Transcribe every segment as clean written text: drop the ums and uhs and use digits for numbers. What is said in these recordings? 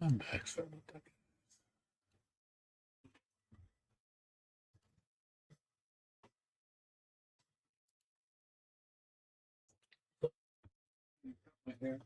I'm back. Sorry about that. My hair.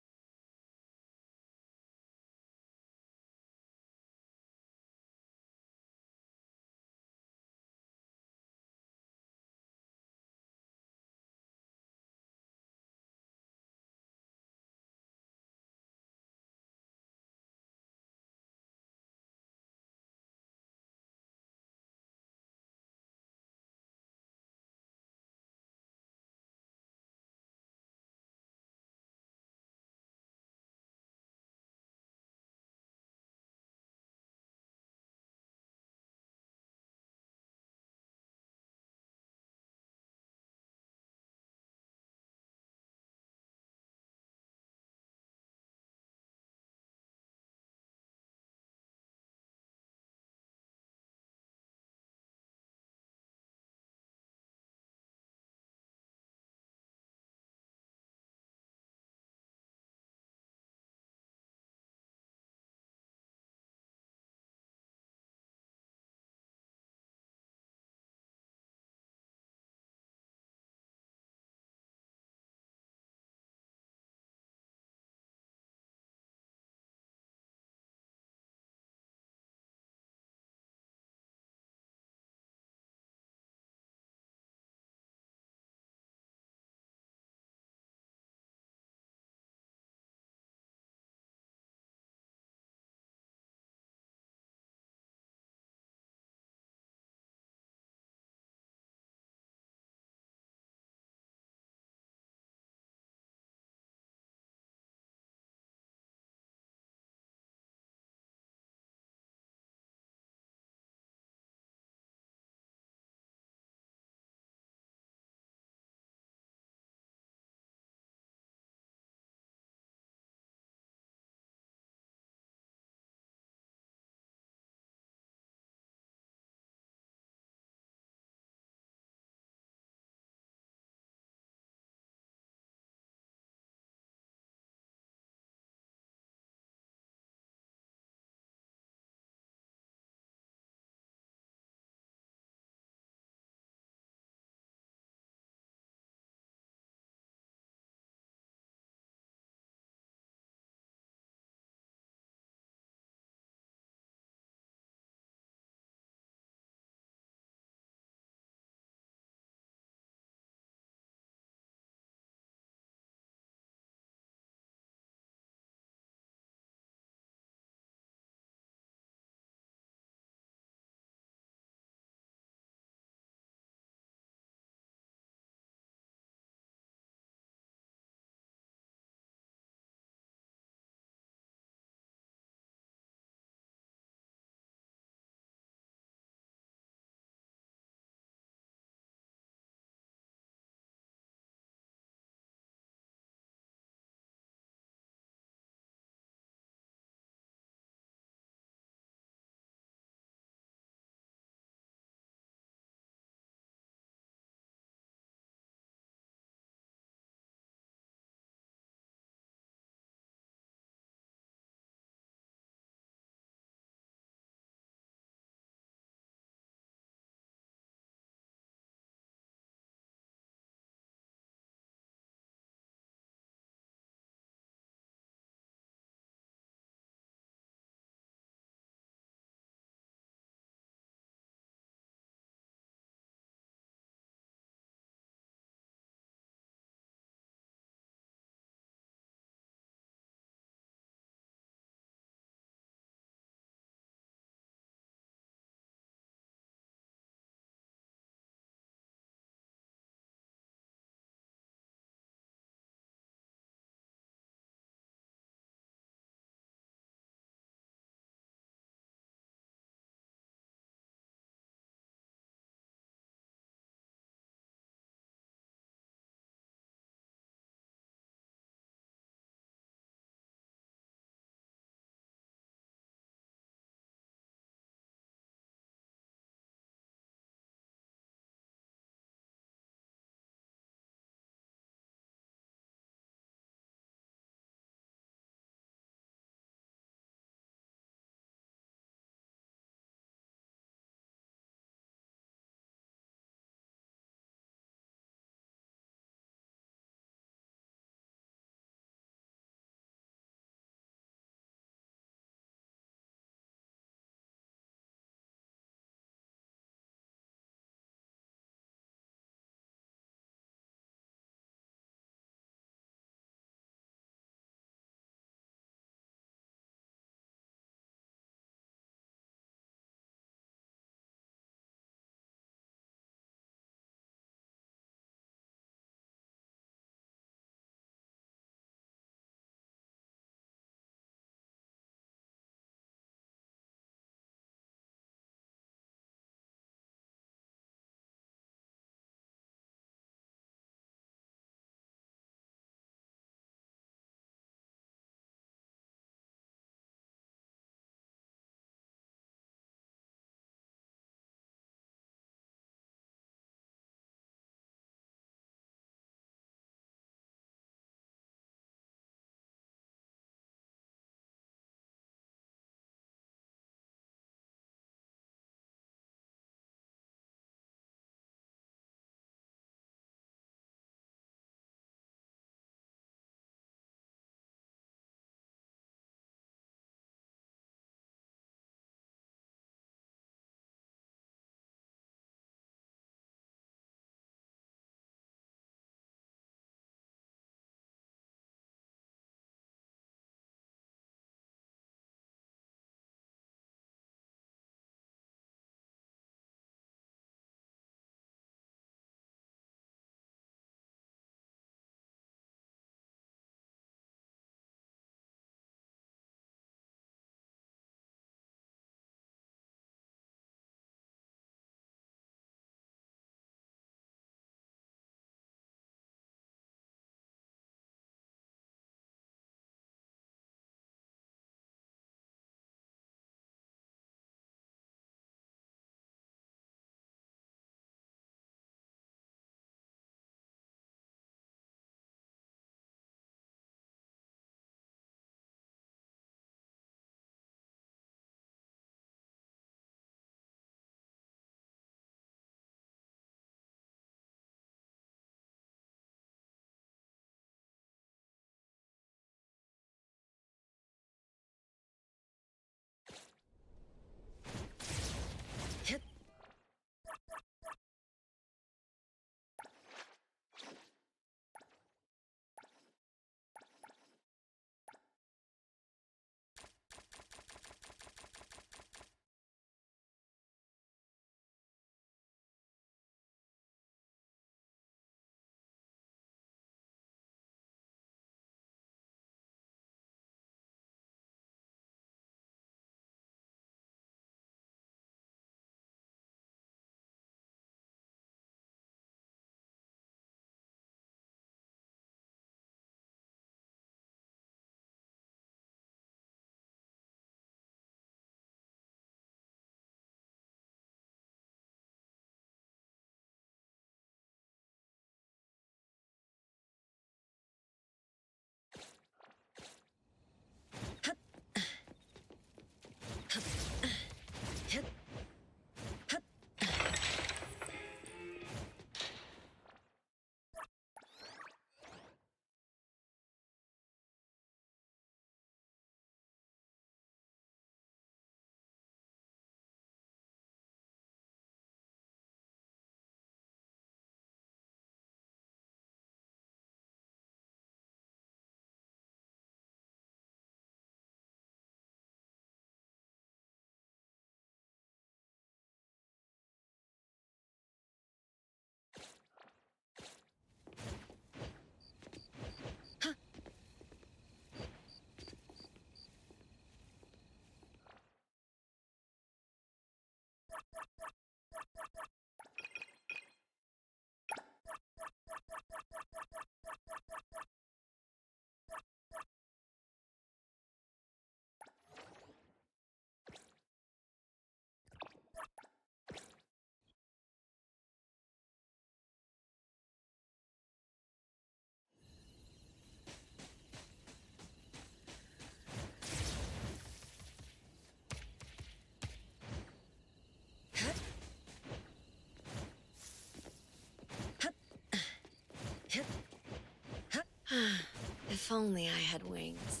If only I had wings.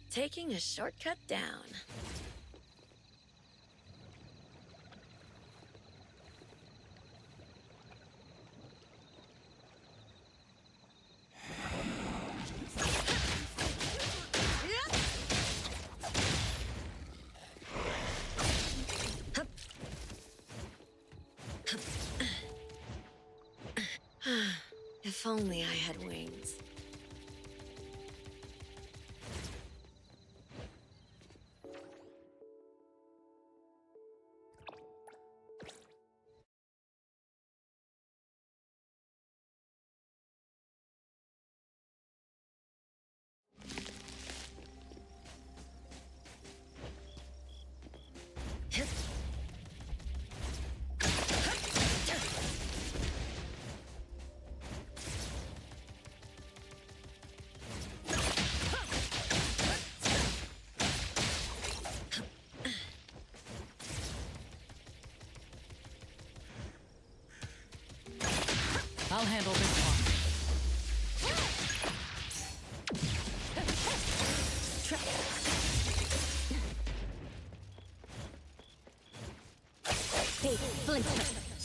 Taking a shortcut down. If only I had wings. I'll handle this one. Big splinter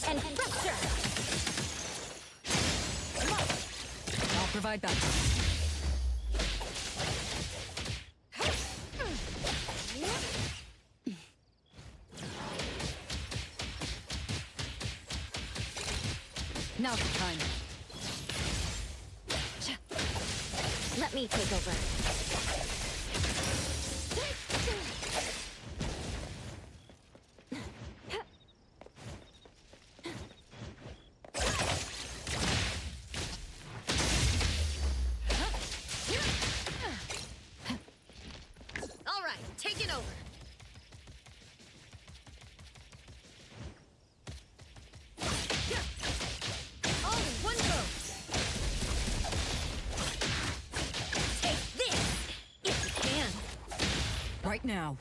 and fracture! I'll provide backup. Now's the time. Let me take over. All right, take it over. All in one go. Take this, if you can. Right now.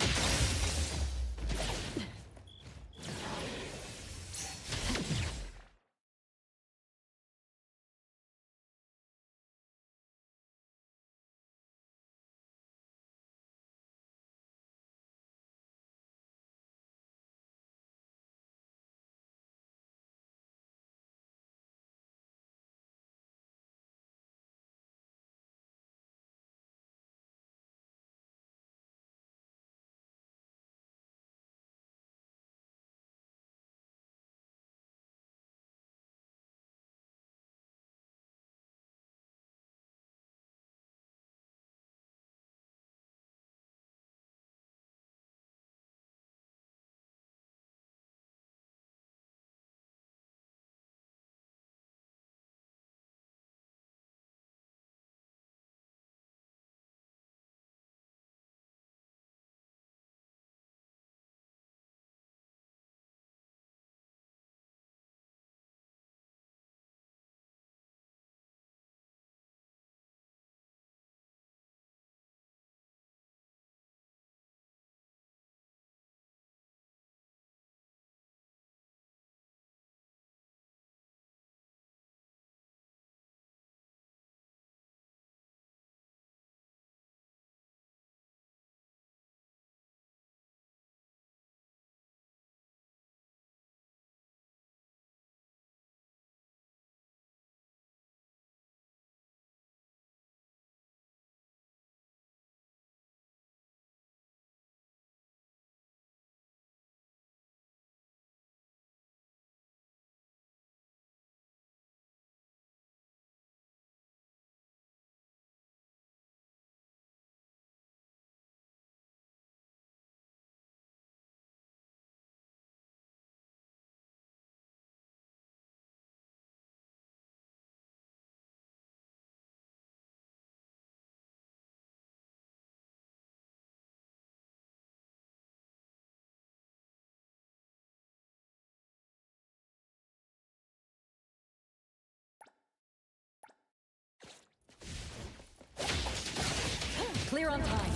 Clear on time.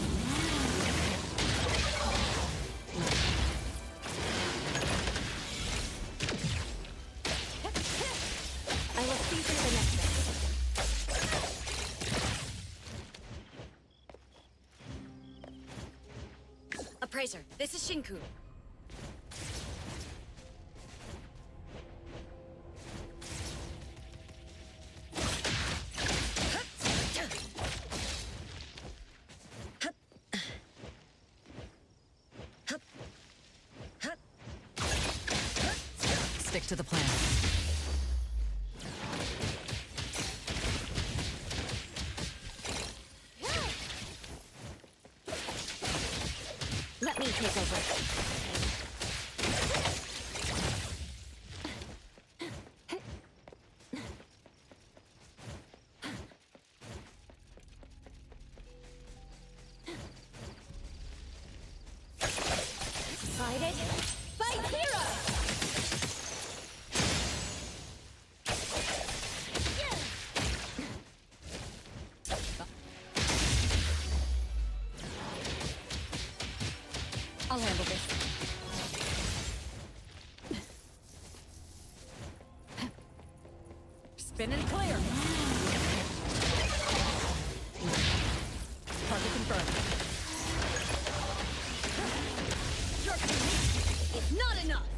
Praiser, this is Shinku. Stick to the plan. Let me take over. Decided by hero! I'll handle this. Spin and clear. Target confirmed. Your technique is not enough!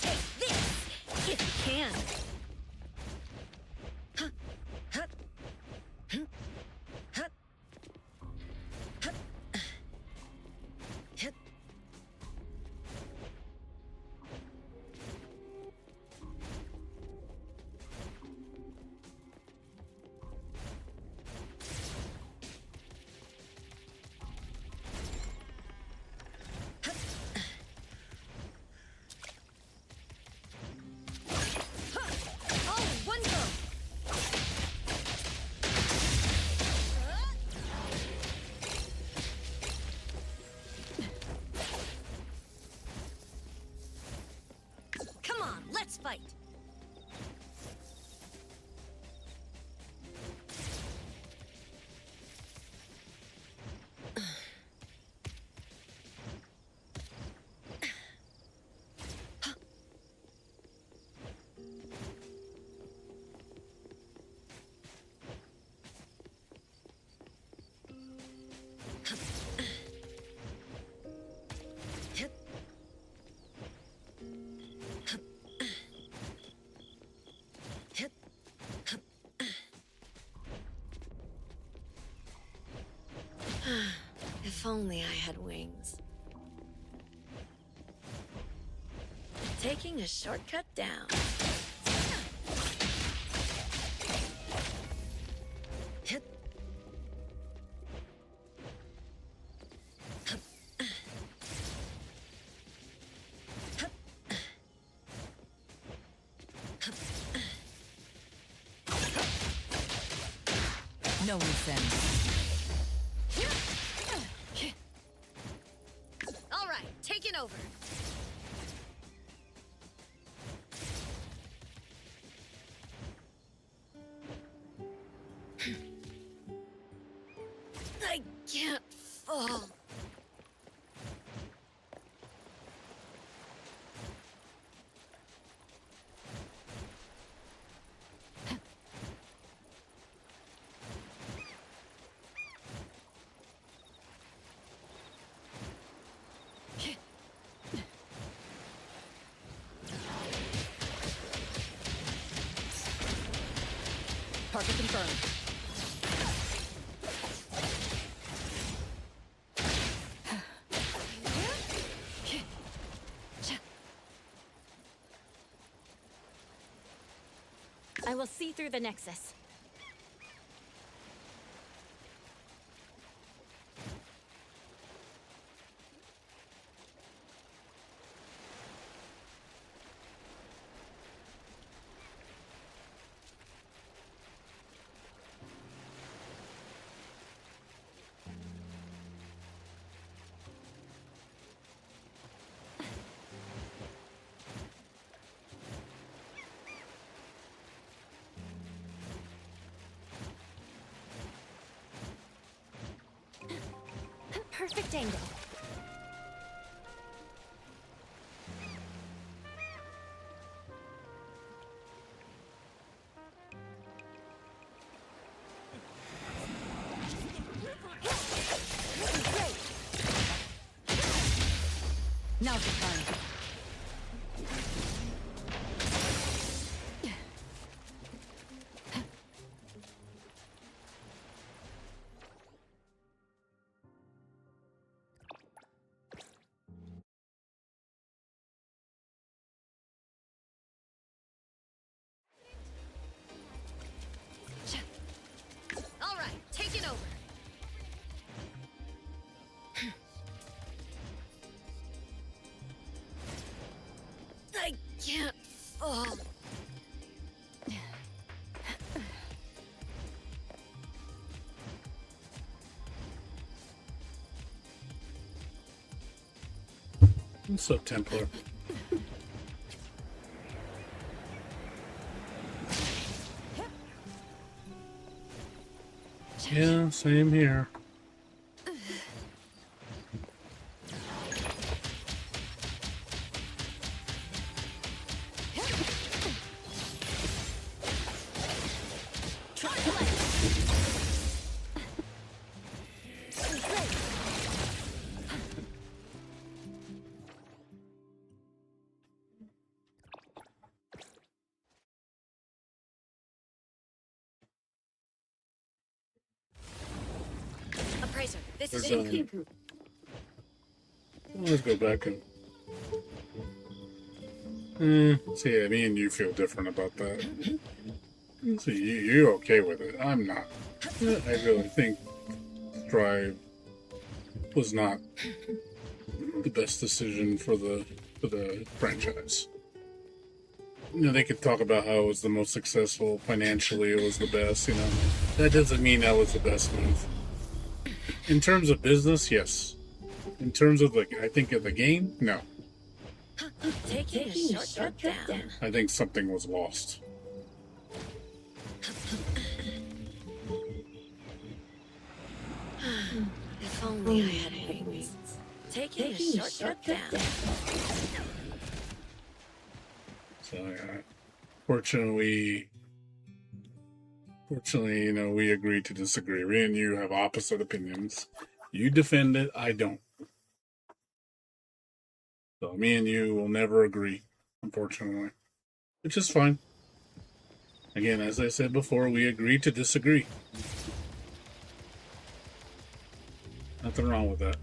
Take this, if you can. All in one go! Come on, let's fight! If only I had wings. Taking a shortcut down. No loose ends. All right, taking over. I can't fall. Target confirmed. I will see through the Nexus. perfect angle. Now's the time. All right, take it over. I can't fall. What's up, Templar? Yeah, same here. Appraiser, this is There's Endfield. let's go back and see. Me and you feel different about that. So you're okay with it. I'm not. I really think Strive was not the best decision for the franchise. You know, they could talk about how it was the most successful financially. It was the best. You know, that doesn't mean that was the best move. In terms of business, yes. In terms of I think of the game, no. Taking a short trip down. I think something was lost. If only I had wings. Taking a short trip down. So, fortunately, you know, we agree to disagree. Me and you have opposite opinions. You defend it, I don't. So, me and you will never agree, unfortunately. Which is fine. Again, as I said before, we agree to disagree. Nothing wrong with that.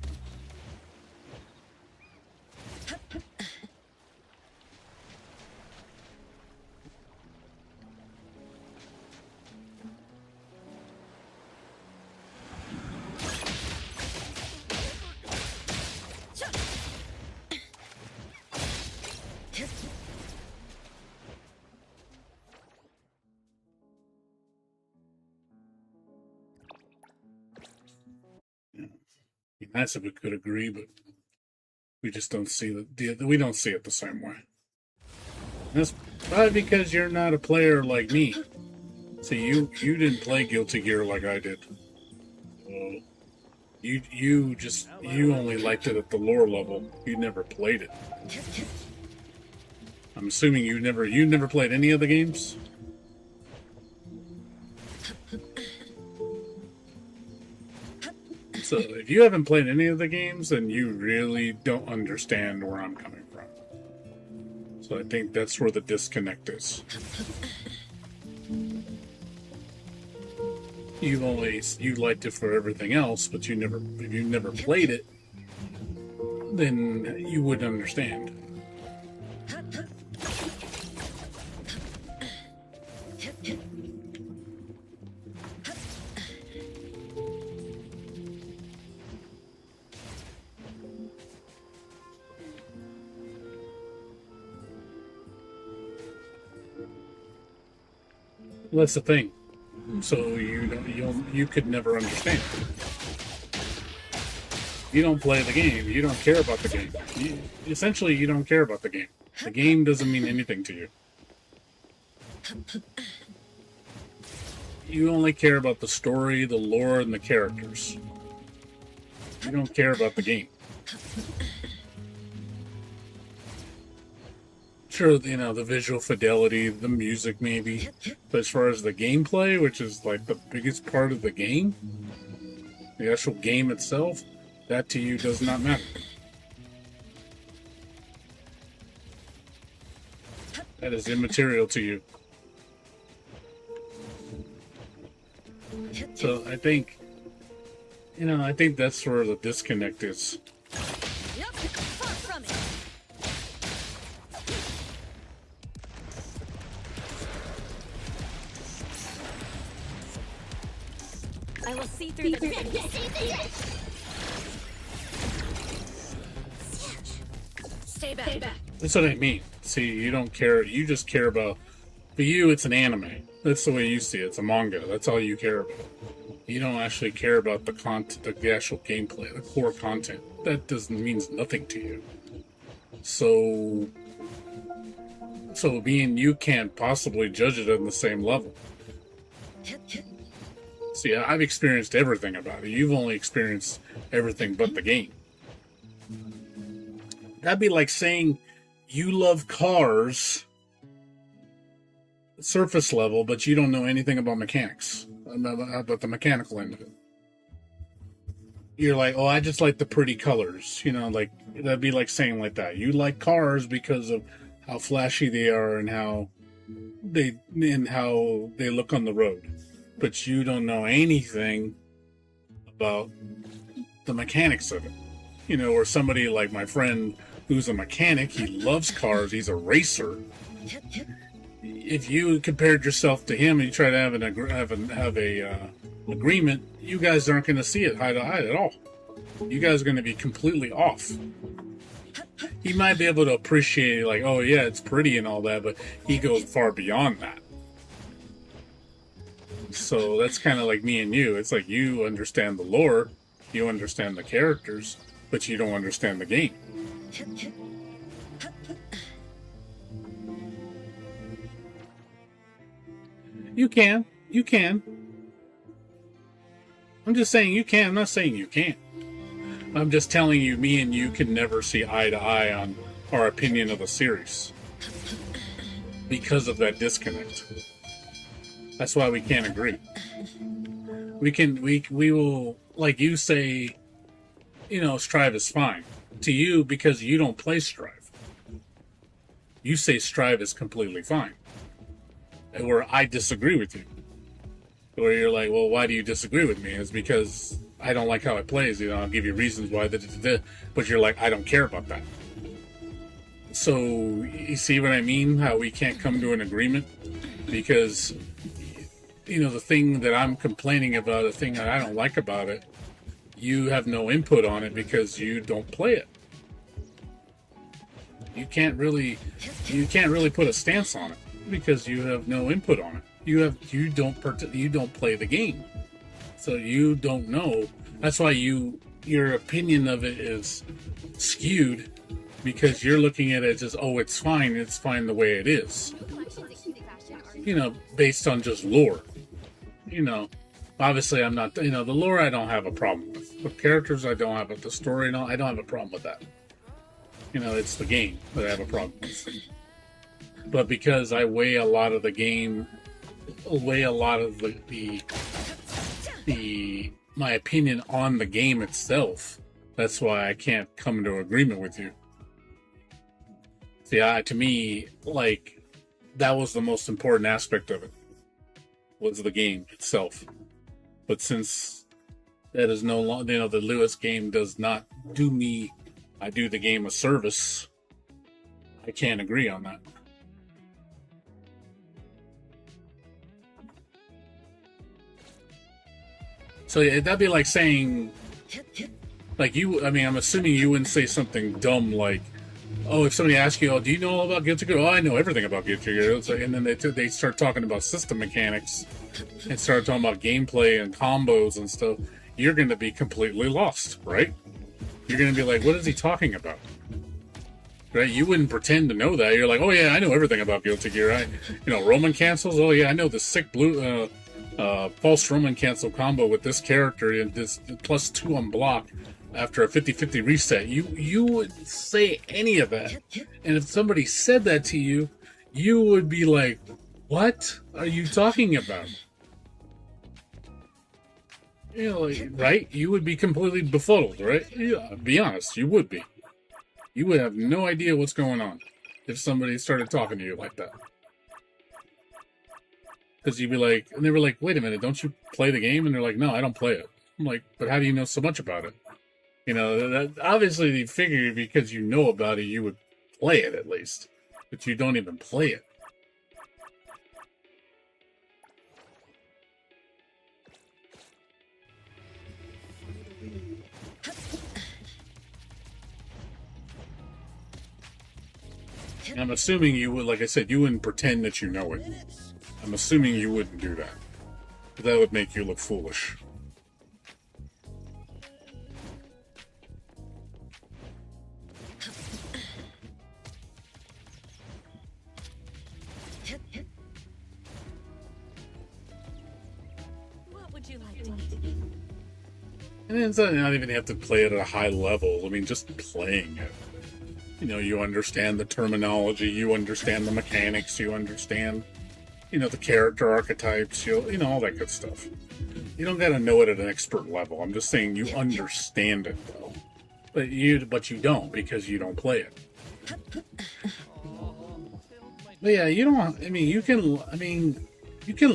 Be nice if we could agree, but we just don't see we don't see it the same way. And that's probably because you're not a player like me. See, you didn't play Guilty Gear like I did. So you only liked it at the lore level. You never played it. I'm assuming you never played any of the games. So if you haven't played any of the games, then you really don't understand where I'm coming from. So I think that's where the disconnect is. You liked it for everything else, but if you never played it, then you wouldn't understand. Well, that's the thing. So you could never understand. You don't play the game. You don't care about the game. Essentially, you don't care about the game. The game doesn't mean anything to you. You only care about the story, the lore, and the characters. don't care about the game. Sure, you know, the visual fidelity, the music maybe, but as far as the gameplay, which is like the biggest part of the game, the actual game itself, that to you does not matter. That is immaterial to you. So I think, you know, I think that's where the disconnect is. Yep, far from it. I will see through the Stay back. That's what I mean. See, you don't care. You just care about. For you, it's an anime. That's the way you see it. It's a manga. That's all you care about. You don't actually care about the content, the actual gameplay, the core content. That means nothing to you. So being you can't possibly judge it on the same level. See, I've experienced everything about it. You've only experienced everything but the game. That'd be like saying you love cars surface level, but you don't know anything about mechanics, about the mechanical end of it. You're like, oh, I just like the pretty colors, you know, like that'd be like saying like that. You like cars because of how flashy they are and how they look on the road, but you don't know anything about the mechanics of it. You know, or somebody like my friend who's a mechanic, he loves cars, he's a racer. If you compared yourself to him and you try to have an agreement, you guys aren't going to see it eye to eye at all. You guys are going to be completely off. He might be able to appreciate, like, oh yeah, it's pretty and all that, but he goes far beyond that. So that's kind of like me and you. It's like you understand the lore, you understand the characters, but you don't understand the game. You can. I'm just saying you can. I'm not saying you can't. I'm just telling you, me and you can never see eye to eye on our opinion of a series because of that disconnect. That's why we can't agree. We will, like you say, you know, Strive is fine to you because you don't play Strive. You say Strive is completely fine. Where I disagree with you. Where you're like, well, why do you disagree with me? It's because I don't like how it plays. You know, I'll give you reasons why. But you're like, I don't care about that. So, you see what I mean? How we can't come to an agreement? Because, you know, the thing that I'm complaining about, the thing that I don't like about it, you have no input on it because you don't play it. You can't really put a stance on it because you have no input on it. You don't play the game, so you don't know. That's why your opinion of it is skewed because you're looking at it as, oh, it's fine the way it is. You know, based on just lore. You know, obviously I'm not. You know, the lore I don't have a problem with. The characters I don't have, but the story, no, I don't have a problem with that. You know, it's the game that I have a problem with. But because I weigh a lot of the game, my opinion on the game itself, that's why I can't come into agreement with you. See, to me, like, that was the most important aspect of it, was the game itself. But since that is no longer, you know, the Lewis game does not do me, I do the game a service, I can't agree on that. So yeah, that'd be like saying, like you, I mean, I'm assuming you wouldn't say something dumb like, oh, if somebody asks you, oh, do you know all about Guilty Gear? Oh, I know everything about Guilty Gear. Like, and then they start talking about system mechanics and start talking about gameplay and combos and stuff. You're going to be completely lost, right? You're going to be like, what is he talking about? Right? You wouldn't pretend to know that. You're like, oh yeah, I know everything about Guilty Gear. Roman cancels. Oh yeah, I know the sick blue, false Roman cancel combo with this character and this +2 on block. after a 50-50 reset, you wouldn't say any of that. And if somebody said that to you, you would be like, what are you talking about? You know, like, right? You would be completely befuddled, right? Yeah, be honest, you would be. You would have no idea what's going on if somebody started talking to you like that. Because you'd be like, and they were like, wait a minute, don't you play the game? And they're like, no, I don't play it. I'm like, but how do you know so much about it? You know, that, obviously you figure because you know about it, you would play it at least. But you don't even play it. I'm assuming you would, like I said, you wouldn't pretend that you know it. I'm assuming you wouldn't do that. That would make you look foolish. What would you like to eat? And it's not even have to play it at a high level. I mean, just playing it. You know, you understand the terminology, you understand the mechanics, you understand, you know, the character archetypes, you know, all that good stuff. You don't gotta know it at an expert level. I'm just saying you understand it, though. But you don't, because you don't play it. But yeah, you don't, I mean, you can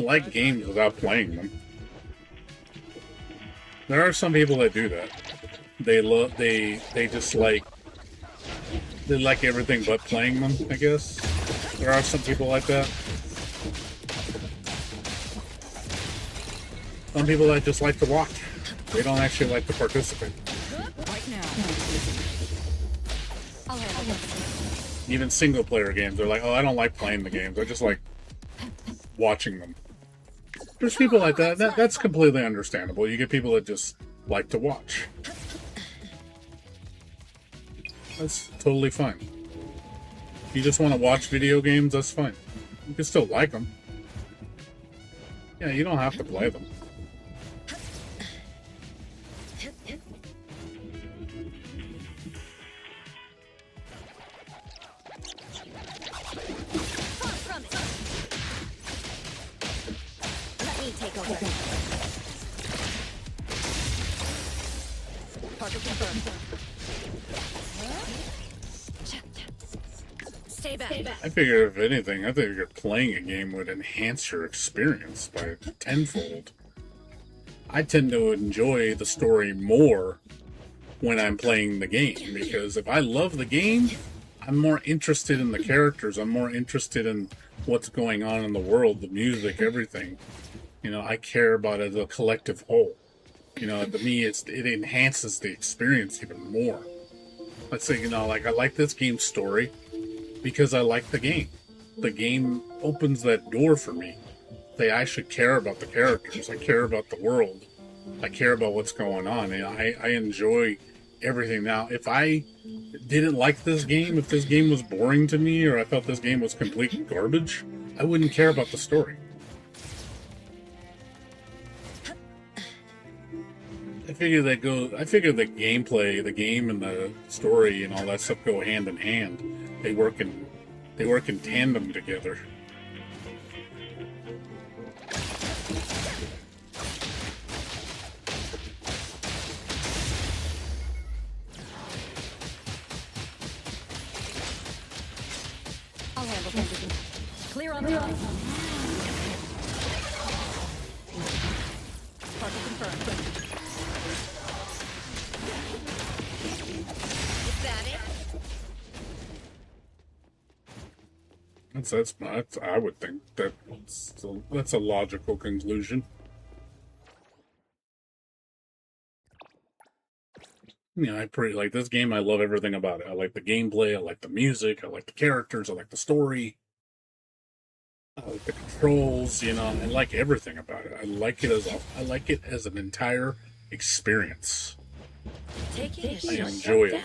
like games without playing them. There are some people that do that. They just like, they like everything but playing them, I guess. There are some people like that. Some people that just like to watch. They don't actually like to participate. Right now. I'll handle it. Even single player games, they're like, oh, I don't like playing the games. I just like watching them. There's people like that. That's completely understandable. You get people that just like to watch. That's totally fine. If you just want to watch video games, that's fine. You can still like them. Yeah, you don't have to play them. Far from it. Let me take over. Target confirmed. Stay back. I figure if anything, I figure playing a game would enhance your experience by tenfold. I tend to enjoy the story more when I'm playing the game, because if I love the game, I'm more interested in the characters, I'm more interested in what's going on in the world, the music, everything. You know, I care about it as a collective whole. You know, to me, it enhances the experience even more. Let's say, you know, like, I like this game's story because I like the game. The game opens that door for me. I should care about the characters. I care about the world. I care about what's going on. And I enjoy everything. Now, if I didn't like this game, if this game was boring to me, or I felt this game was complete garbage, I wouldn't care about the story. I figure the gameplay, the game and the story and all that stuff go hand in hand. They work in tandem together. I'll handle it. Clear on the line. Target confirmed. Is that it? That's I would think that's a logical conclusion. You know, I pretty like this game. I love everything about it. I like the gameplay. I like the music. I like the characters. I like the story. I like the controls. You know, I like everything about it. I like it as an entire experience. I enjoy it.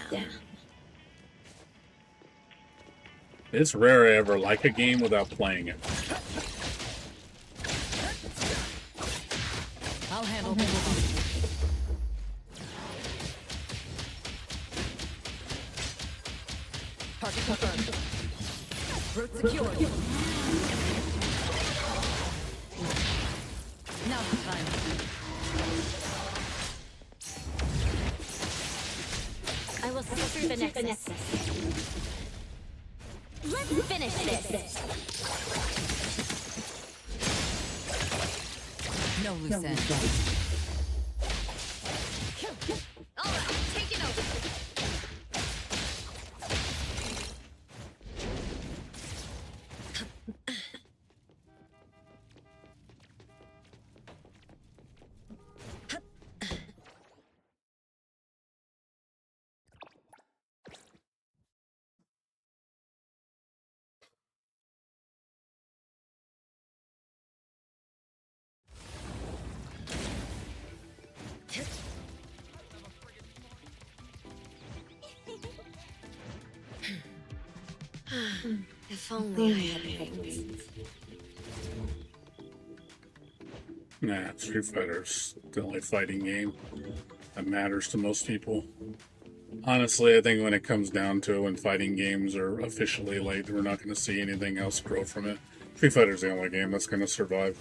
It's rare I ever like a game without playing it. I'll handle it. Secure. Now the time. I will see through the nexus. Let's finish this. No loose end. All right, take it over. If only I had wings. Nah, Street Fighter's the only fighting game that matters to most people. Honestly, I think when it comes down to it, when fighting games are officially late, we're not going to see anything else grow from it. Street Fighter's the only game that's going to survive.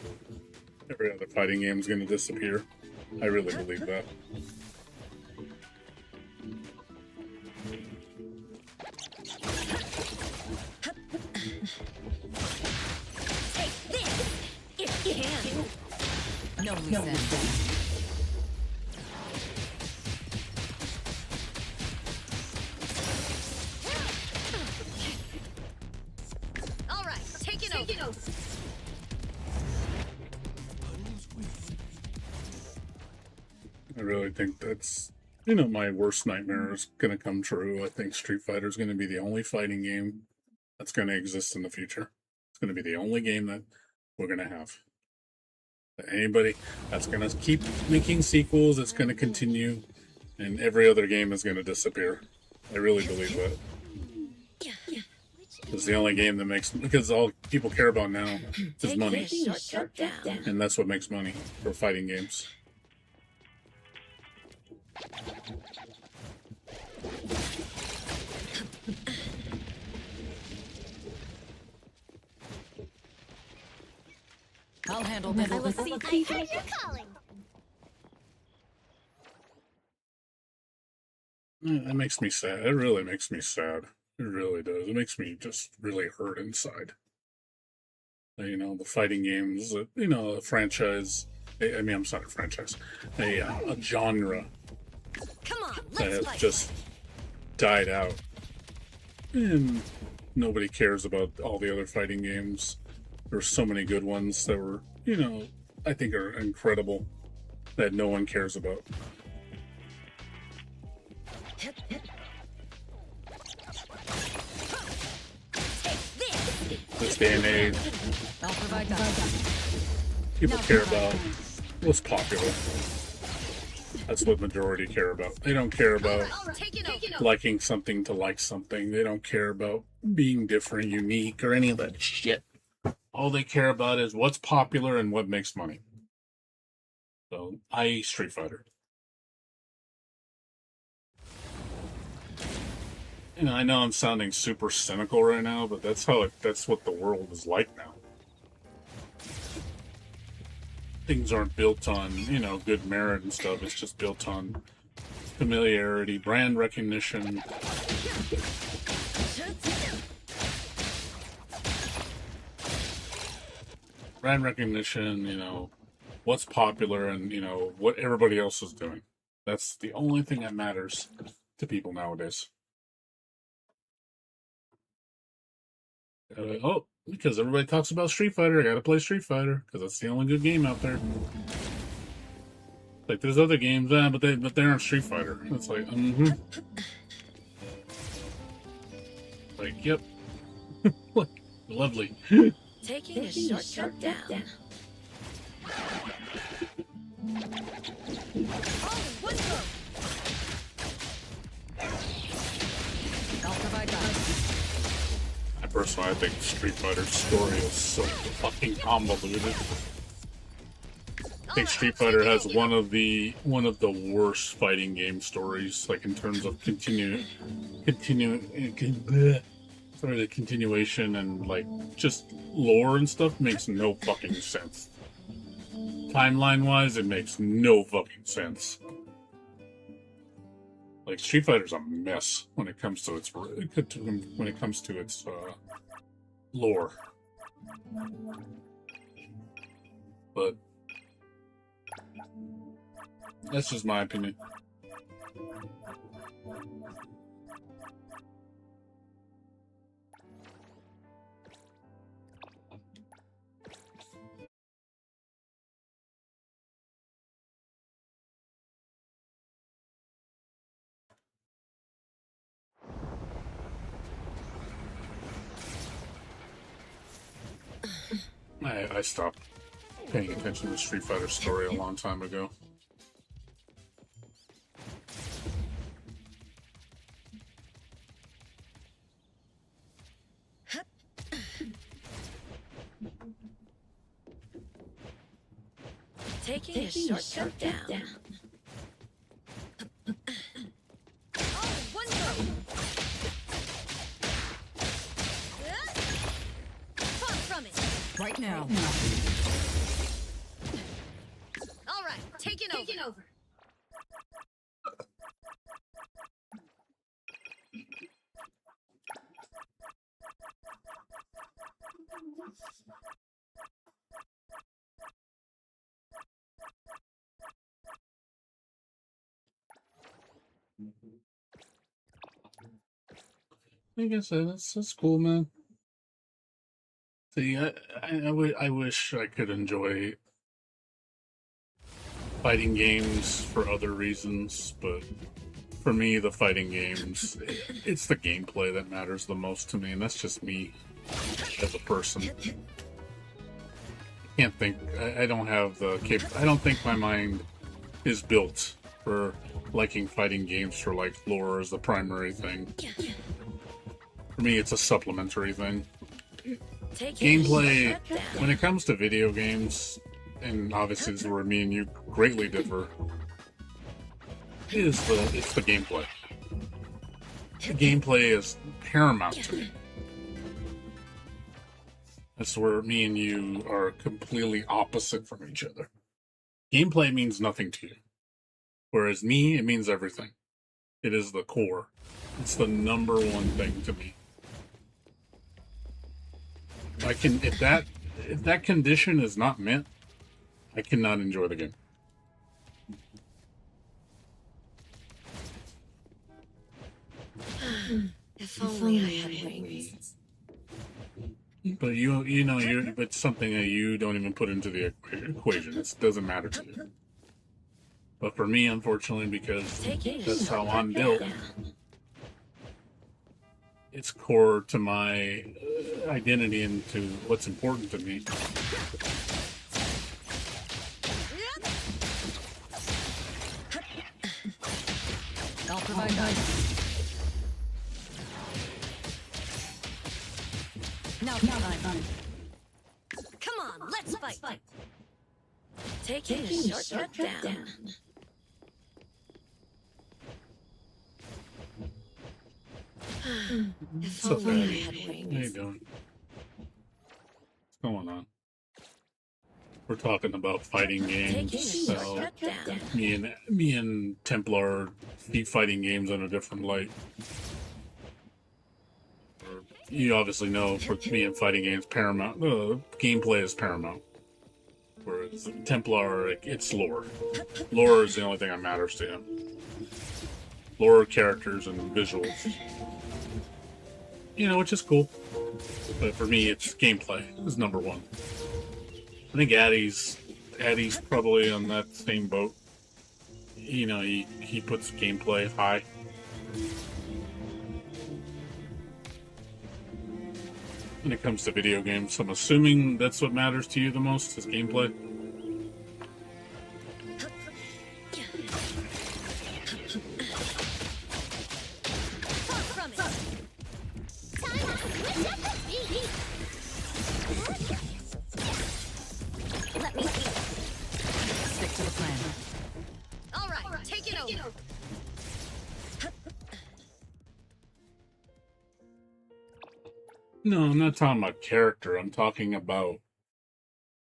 Every other fighting game is going to disappear. I really believe that. Take this if you can. No loose end. All right, take it over. I really think that's, you know, my worst nightmare is going to come true. I think Street Fighter is going to be the only fighting game that's going to exist in the future. It's going to be the only game that we're going to have. Anybody that's going to keep making sequels, it's going to continue, and every other game is going to disappear. I really believe that. It's the only game that makes, because all people care about now is money. Short down. And that's what makes money for fighting games. I'll handle this. I will see. I heard your calling. That makes me sad. It really makes me sad. It really does. It makes me just really hurt inside. You know, the fighting games, you know, a franchise. I mean, I'm sorry, a franchise. A genre Come on, that let's has fight. just died out. And nobody cares about all the other fighting games. There's so many good ones that were, you know, I think are incredible that no one cares about. Take this. This day and age, I'll provide that. people care about what's popular. That's what majority care about. They don't care about Take it over. liking something to like something. They don't care about being different, unique, or any of that shit. All they care about is what's popular and what makes money. So, i.e. Street Fighter. You know, I know I'm sounding super cynical right now, but that's what the world is like now. Things aren't built on, you know, good merit and stuff. It's just built on familiarity, brand recognition. Brand recognition, you know, what's popular and, you know, what everybody else is doing. That's the only thing that matters to people nowadays. Because everybody talks about Street Fighter, I gotta play Street Fighter, because that's the only good game out there. Like, there's other games, but they aren't Street Fighter. It's like, Like, yep. Look, lovely. Taking a shortcut down. I'll provide that. Personally, I think Street Fighter's story is so fucking convoluted. I think Street Fighter has one of the worst fighting game stories, like in terms of or the continuation and like just lore and stuff makes no fucking sense. Timeline wise, it makes no fucking sense. Like Street Fighter's a mess when it comes to its lore. But that's just my opinion. I stopped paying attention to Street Fighter story a long time ago. Taking a shortcut down. Oh, one go. Far from it. Right now. All right, taking over. Like I said, that's cool, man. See, I wish I could enjoy fighting games for other reasons, but for me, the fighting games, it's the gameplay that matters the most to me, and that's just me as a person. I can't think. I don't have the I don't think my mind is built for liking fighting games for like lore as the primary thing. For me, it's a supplementary thing. Gameplay, when it comes to video games, and obviously this is where me and you greatly differ, it's the gameplay. The gameplay is paramount to me. That's where me and you are completely opposite from each other. Gameplay means nothing to you. Whereas me, it means everything. It is the core. It's the number one thing to me. If that condition is not met, I cannot enjoy the game. If only I had wings. But but something that you don't even put into the equation. It doesn't matter to you. But for me, unfortunately, because that's how I'm built, it's core to my identity and to what's important to me. I'll provide guidance. Now time. Come on, let's fight. Taking a shortcut down. If What's up, only I Daddy? had How you wings. doing? What's going on? We're talking about fighting Taking a games. So shortcut down. me and Templar see fighting games in a different light. You obviously know, for me and fighting games, paramount. Gameplay is paramount. Whereas Templar, it's lore. Lore is the only thing that matters to him. Lore, characters, and visuals. Which is cool. But for me, it's gameplay is number one. I think Addy's probably on that same boat. He puts gameplay high. When it comes to video games, I'm assuming that's what matters to you the most is gameplay. Far from it. Let me see. Stick to the plan. All right, taking over. No, I'm not talking about character. I'm talking about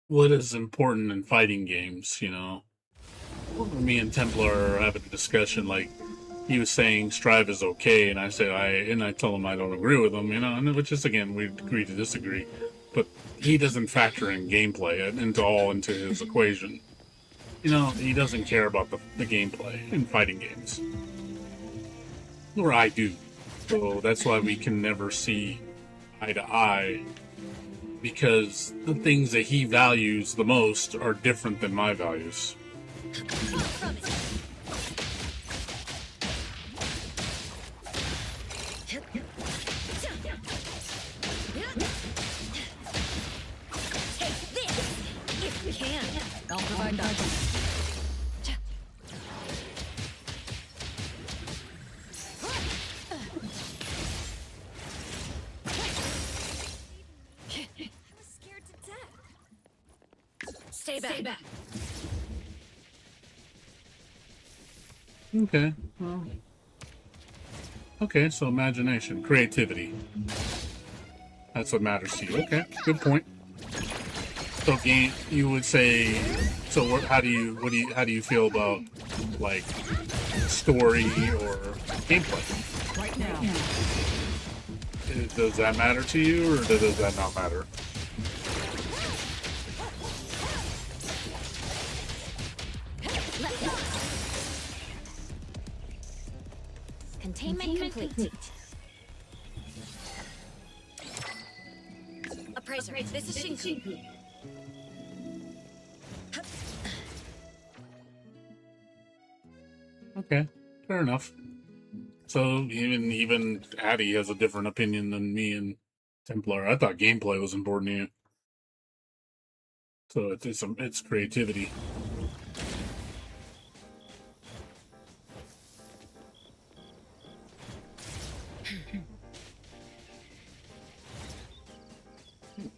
what is important in fighting games, you know? Me and Templar are having a discussion, like, he was saying Strive is okay, and I said I told him I don't agree with him, you know, and which is, again, we agree to disagree, but he doesn't factor in gameplay into his equation. You know, he doesn't care about the gameplay in fighting games. Or I do. So that's why we can never see eye to eye, because the things that he values the most are different than my values. I'll provide dodges. Stay back. Okay. Well, okay, so imagination, creativity. That's what matters to you. Okay, good point. So, you would say. So, how do you feel about like story or gameplay? Right now. Does that matter to you, or does that not matter? Containment complete. Appraiser, this is Shinku. Okay, fair enough. So even Addy has a different opinion than me and Templar. I thought gameplay was important to you. So it's creativity.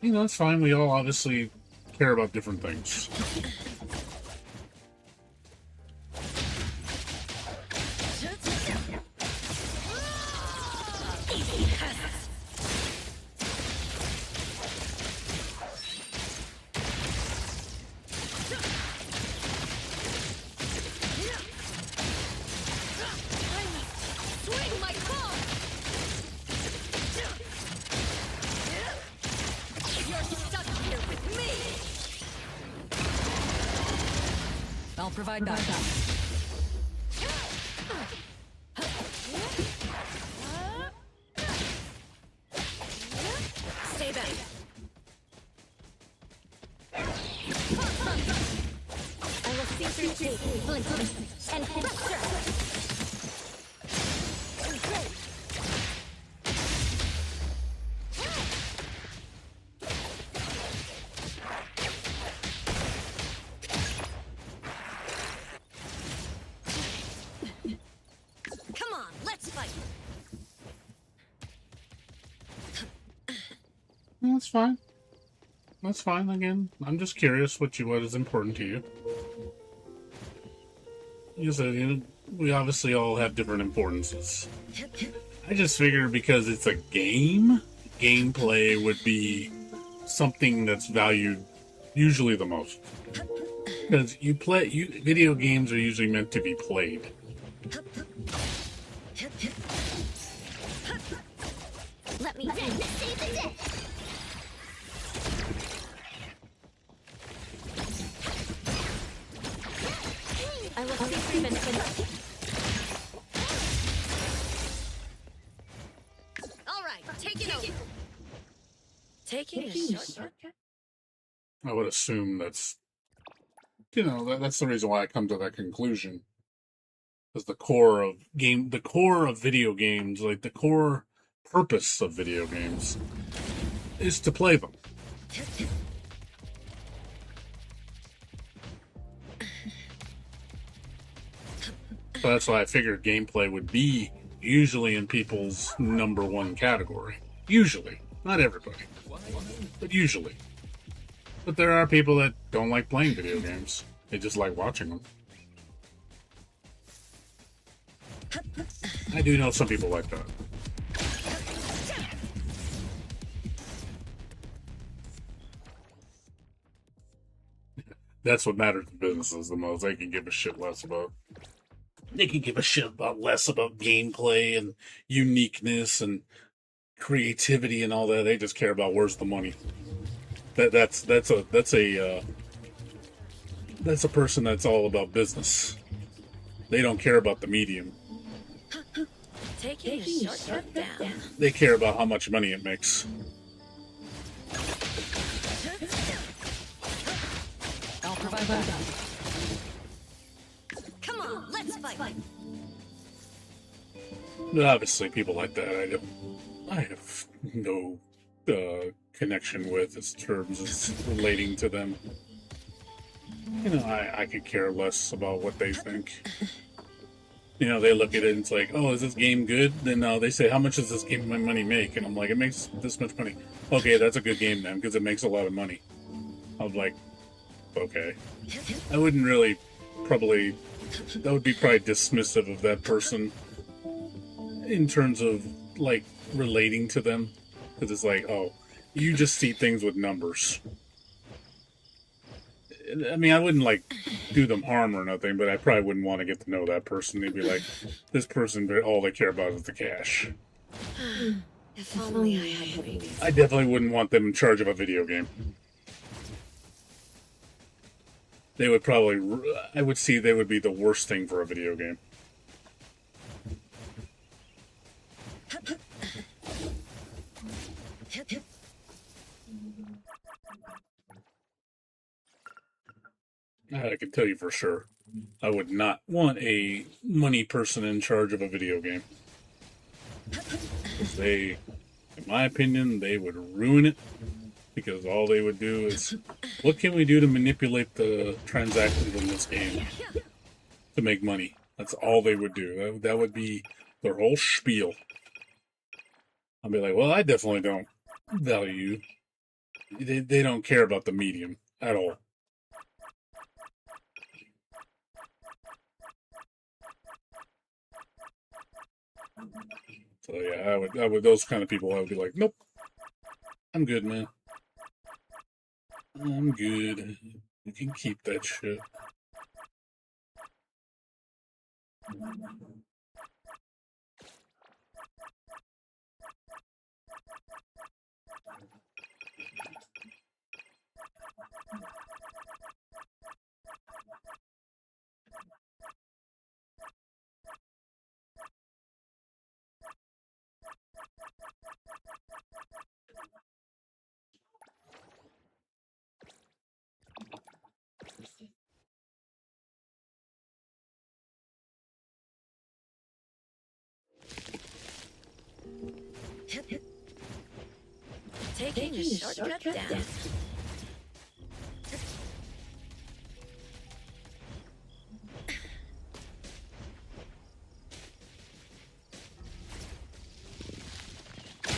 You know, it's fine. We all obviously care about different things. Swing my claw! You're stuck here with me! I'll provide backup. Stay back. I will see through tape, blink, and fracture! Come on, let's fight! That's fine. That's fine. Again, I'm just curious what is important to you. You said, you know, we obviously all have different importances. I just figured because it's a game, gameplay would be something that's valued usually the most. Because video games are usually meant to be played. Let me save the day! I will see through Vincent. All right, take it over. Taking a shortcut? I would assume that's, you know, that's the reason why I come to that conclusion. Because the core of video games, like the core purpose of video games, is to play them. So that's why I figured gameplay would be usually in people's number one category. Usually. Not everybody. But usually. But there are people that don't like playing video games. They just like watching them. I do know some people like that. That's what matters to businesses the most. They can give a shit less about. They can give a shit about less about gameplay and uniqueness and creativity and all that. They just care about where's the money. That's a person that's all about business. They don't care about the medium. Taking a shortcut down. They care about how much money it makes. I'll provide backup. Come on, let's fight. But obviously, people like that, I have no connection with as terms as relating to them. You know, I could care less about what they think. You know, they look at it and it's like, oh, is this game good? Then they say, how much does this game money make? And I'm like, it makes this much money. Okay, that's a good game then, because it makes a lot of money. I was like, okay. I wouldn't really probably, that would be probably dismissive of that person in terms of, like, relating to them. Because it's like, oh, you just see things with numbers. I mean, I wouldn't, like, do them harm or nothing, but I probably wouldn't want to get to know that person. They'd be like, this person, all they care about is the cash. If only I had wings. I definitely wouldn't want them in charge of a video game. They would probably, I would see they would be the worst thing for a video game. I can tell you for sure, I would not want a money person in charge of a video game. They, in my opinion, they would ruin it, because all they would do is, what can we do to manipulate the transactions in this game to make money? That's all they would do. That would be their whole spiel. I'll be like, well, I definitely don't value. They don't care about the medium at all. So yeah, I would those kind of people, I would be like, nope, I'm good, man. I'm good. You can keep that shit. Taking a shortcut down.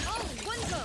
Oh, one go.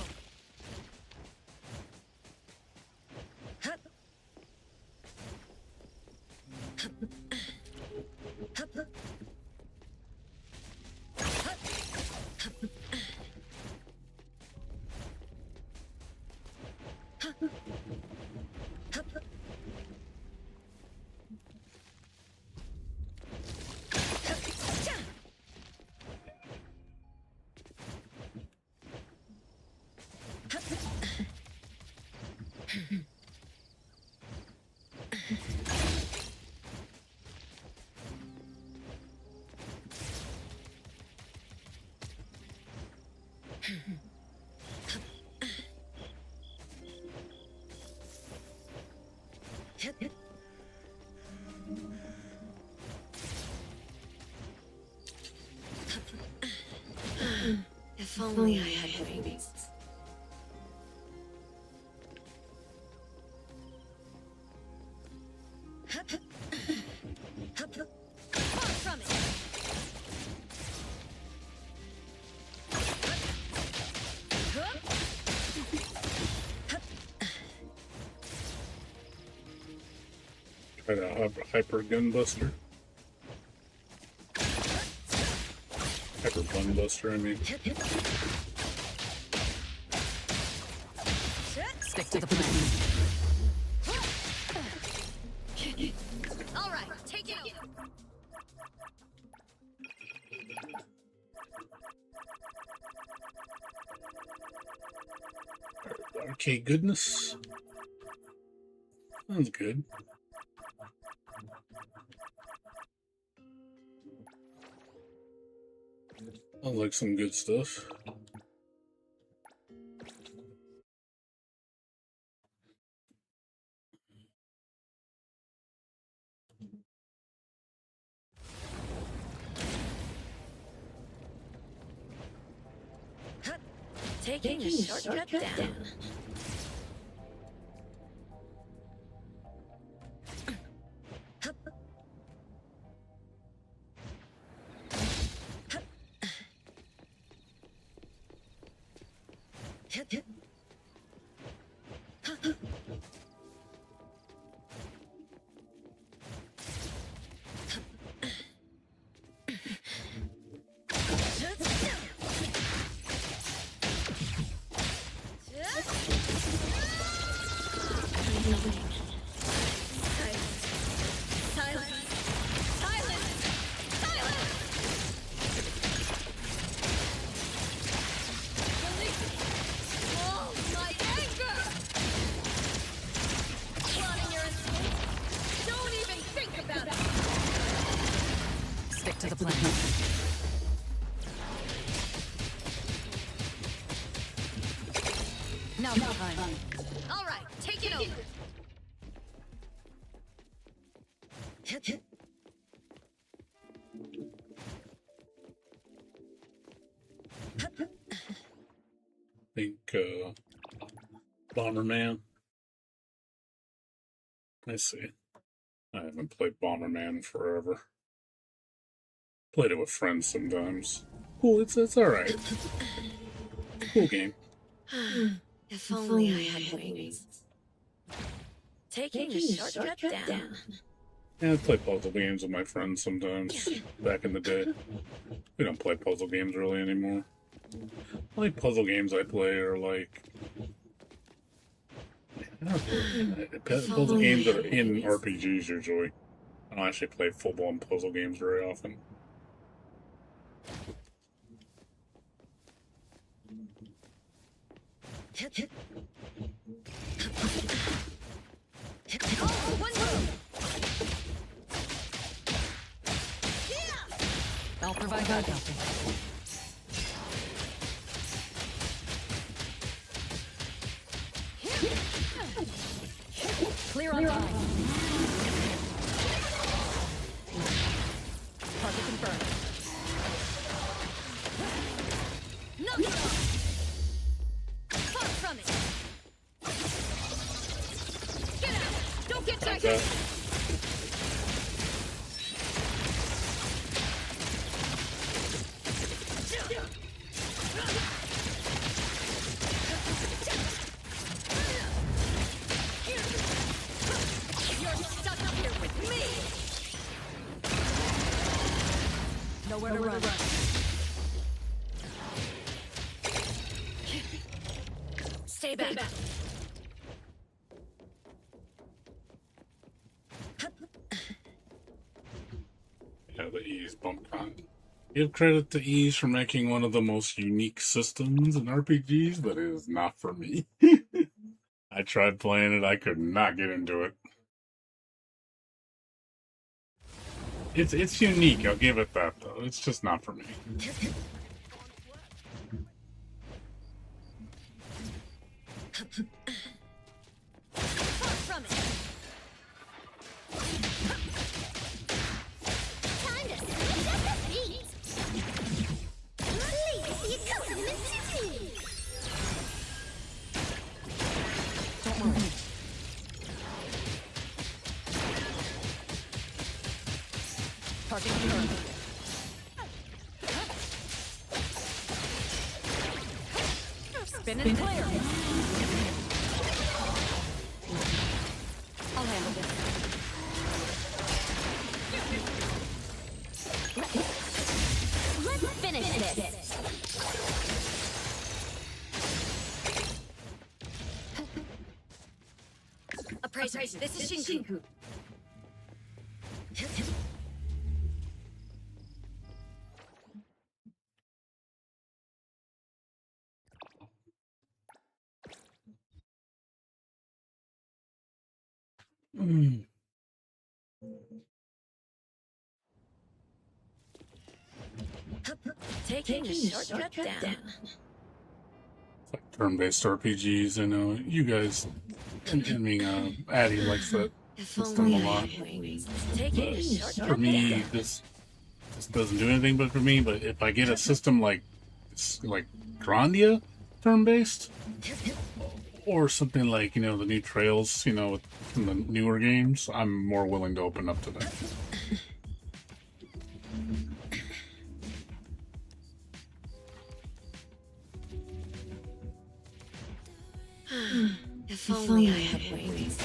If only I had wings. Far from it. Try to hyper gun buster. Hyper gun buster, I mean. Stick to the plan. All right, take it over. Arcade goodness. Sounds good. Sounds like some good stuff. Taking a shortcut down. Stick to the plan. Now time. All right, take it over. Think Bomberman. I see. I haven't played Bomberman forever. Played it with friends sometimes. Cool, it's alright. Cool game. If only I had wings. Taking a shortcut down. Yeah, I play puzzle games with my friends sometimes. Back in the day. We don't play puzzle games really anymore. The only puzzle games I play are like... puzzle games that are in RPGs usually. I don't actually play full-blown puzzle games very often. I'll provide backup. Clear on time. Target confirmed. Knock it off. Far from it. Get out. Don't get back in. Nowhere to run. Stay back. Yeah, the Ease bump con. Give credit to Ease for making one of the most unique systems in RPGs, but it is not for me. I tried playing it, I could not get into it. It's unique, I'll give it that though. It's just not for me. Far from it. Time to switch up the beat. Please, you come in the city. Don't worry. Target confirmed. Spin and clear. I'll handle this. Let's finish this. Appraiser, this is Shinku. Mm. Taking a shortcut down. Like turn-based RPGs. I know you guys. I mean, Addie likes that If system only a I lot. had wings. Taking a For shortcut me, down. this doesn't do anything but for me. But if I get a system like Grandia turn-based, or something like the new Trails, from the newer games, I'm more willing to open up to that. If only I had wings.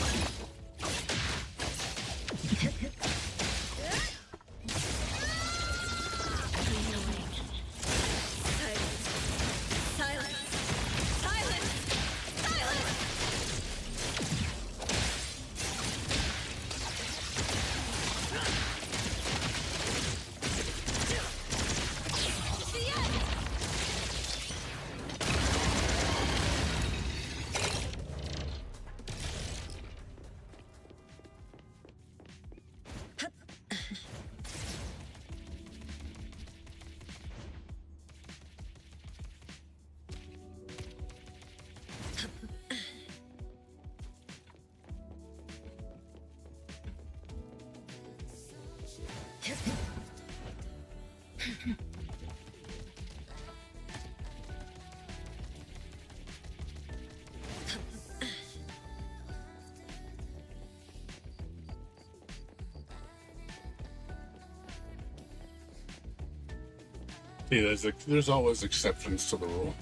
See, there's always exceptions to the rule.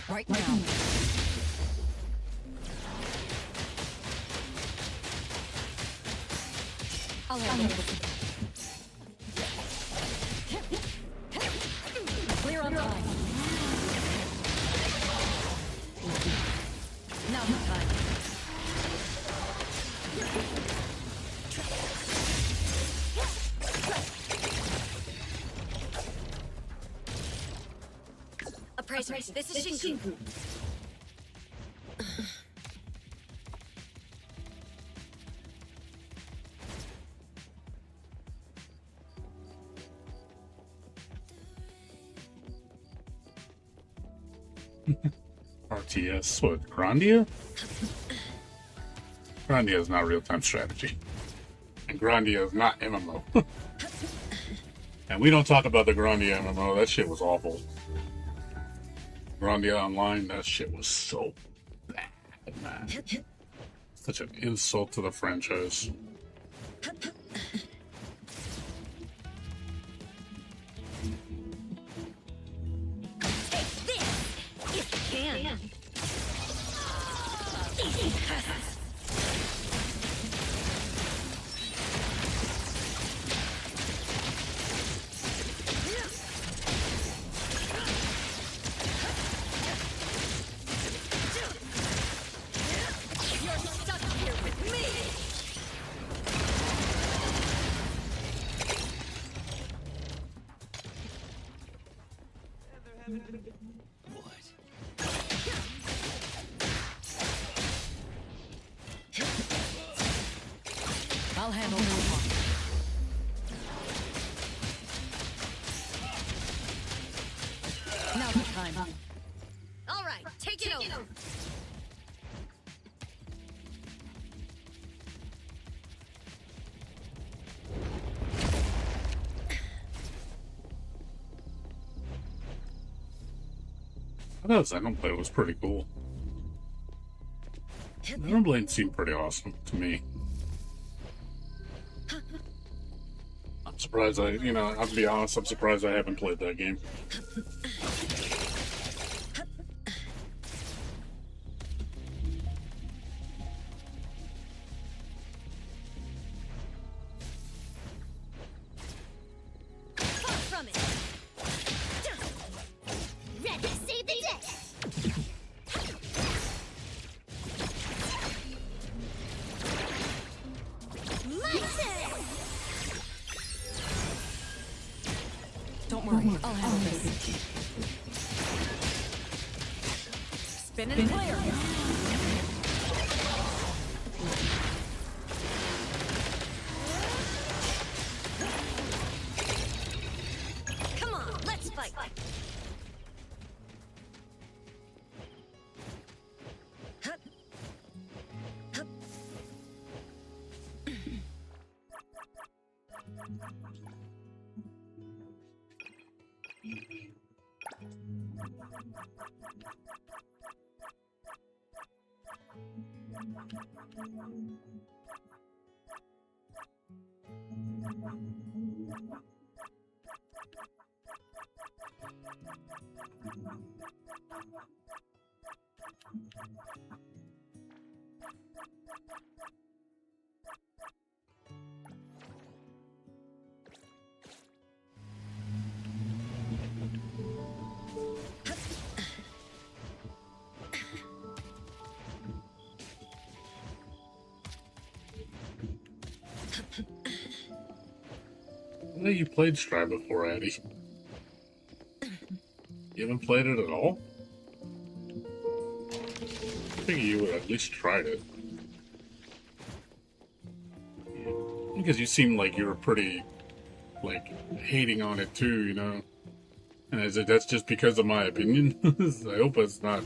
Right now. I'll handle it. Clear on time. Now the time. Appraiser, this is Shinku. RTS, what, Grandia? Grandia is not real-time strategy. And Grandia is not MMO. And we don't talk about the Grandia MMO, that shit was awful. Grandia Online, that shit was so bad, man. Such an insult to the franchise. Can. You're stuck here with me. I'll handle this one. Now's the time. All right, take it over. I thought Xenoblade was pretty cool. Xenoblade seemed pretty awesome to me. I'm surprised I'll be honest, I'm surprised I haven't played that game. worry, I'll handle this. Spin and clear. Come on, let's fight. Hup. Hup. I know you played Stride before, Addie. You haven't played it at all? I think you would have at least tried it. Yeah. Because you seemed like you were pretty, like, hating on it too, you know? And is it, that's just because of my opinion? I hope it's not.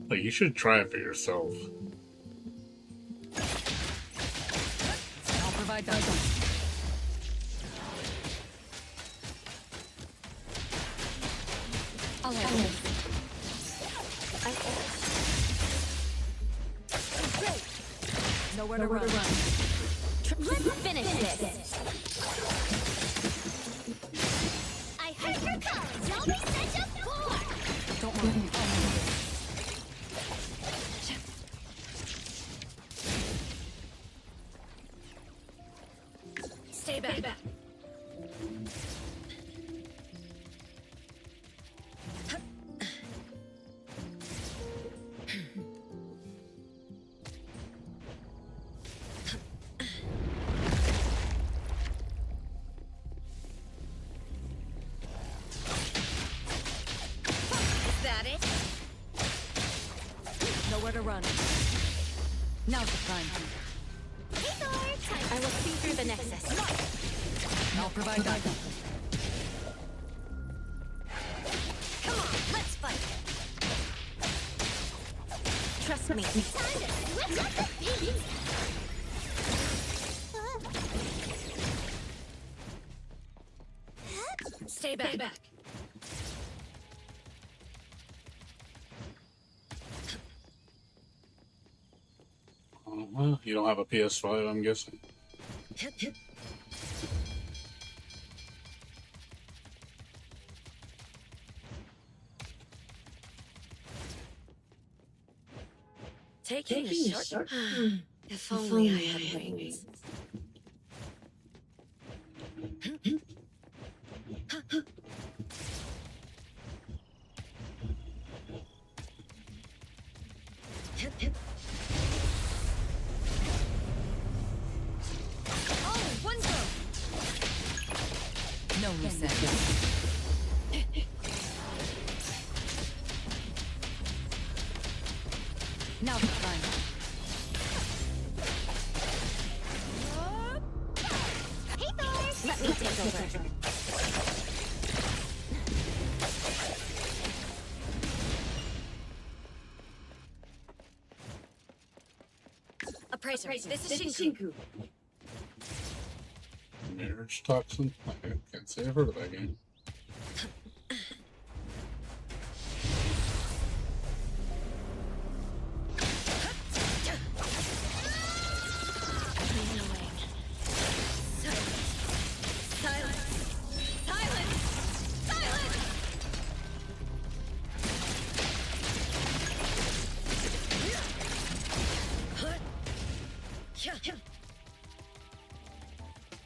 Like, you should try it for yourself. I'll provide that. I'll handle this. Nowhere to run. Let's finish this. I heard your call. Don't be such a fool. Don't worry, I'll handle this. Stay back. Is that it? Nowhere to run. Now's the time. Hey, Thor. I will see through the nexus. I'll provide that. Come on, let's fight. Trust me. Time to switch up the beat. Stay back. Well, you don't have a PS5, I'm guessing. Taking a short. If only I had wings. Oh, one go. No reset. Now's the time. Hey, Thor. Let me take over. Appraiser, this is Shinku. Marriage Toxin? I can't say I've heard of that game.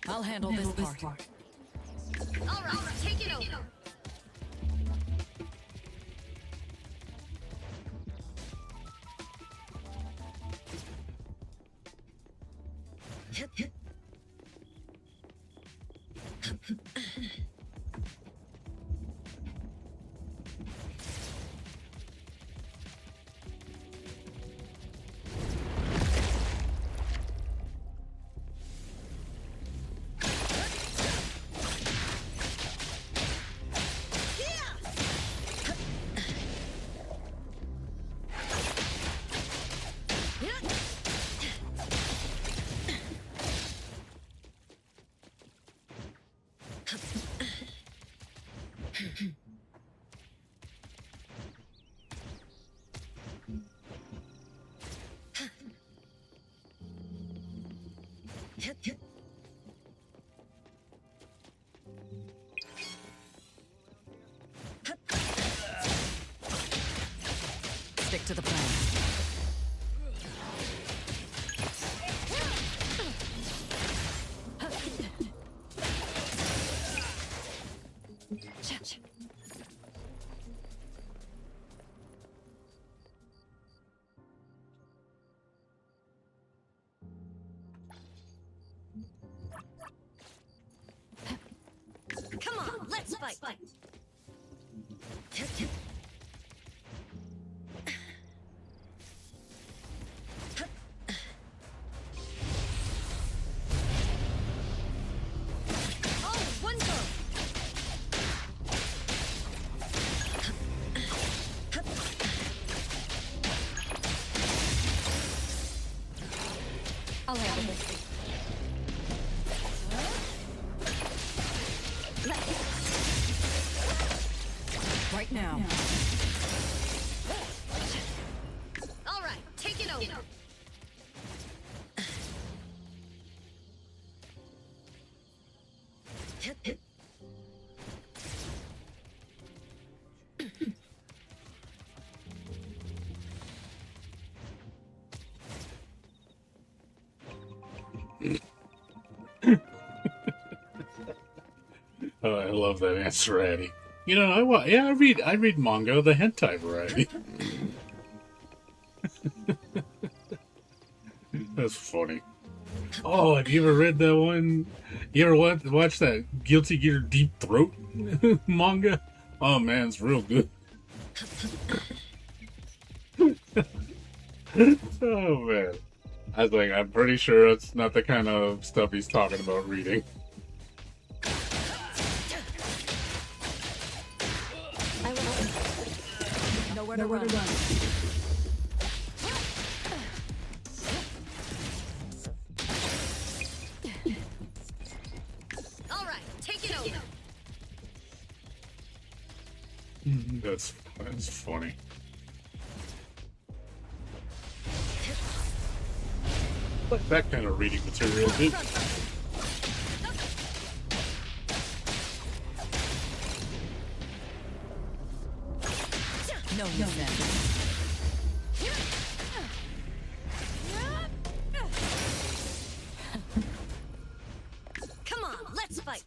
I'll handle this part. All right, take it over. Stick to the plan. Come on, let's fight. Oh, one go. I'll handle this. Right now. All right, take it over. Oh, I love that answer, Addy. You know, I read manga, the hentai variety. That's funny. Oh, have you ever read that one? You ever watch that Guilty Gear Deep Throat manga? Oh man, it's real good. Oh man, I was like, I'm pretty sure it's not the kind of stuff he's talking about reading. Nowhere to run. All right, take it over. That's funny. Like that kind of reading material, dude. No, no, no. Come on, let's fight.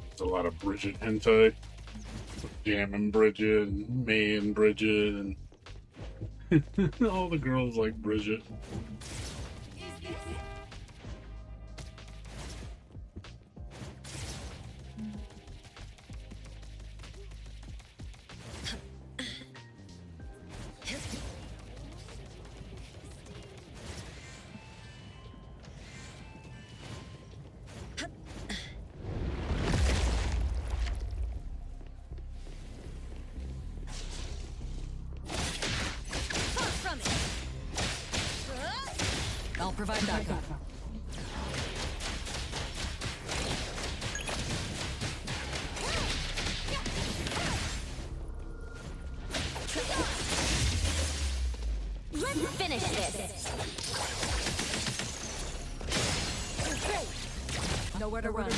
There's a lot of Bridget hentai. Jam and Bridget, and May and Bridget, and all the girls like Bridget. I'll provide backup. Let's finish this. Nowhere to run.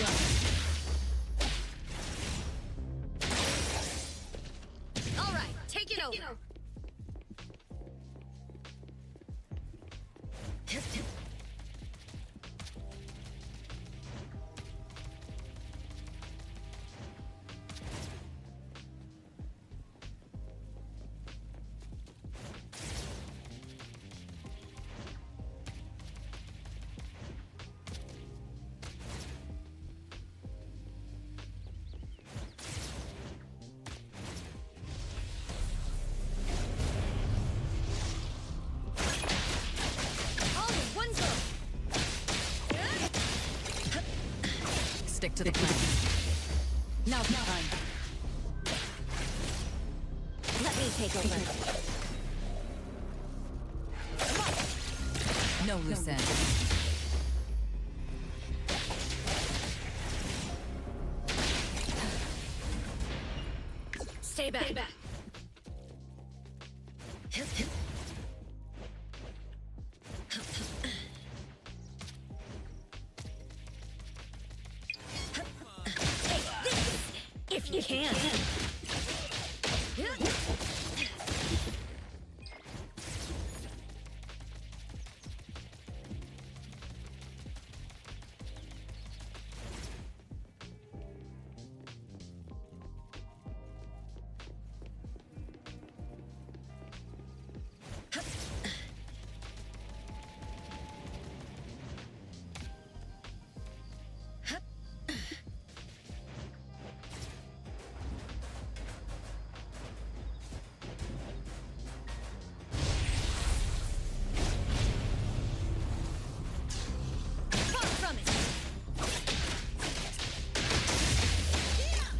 All right, take it over. Stick to the plan. Now's the time. Let me take over. No loose end. Stay back. If you can.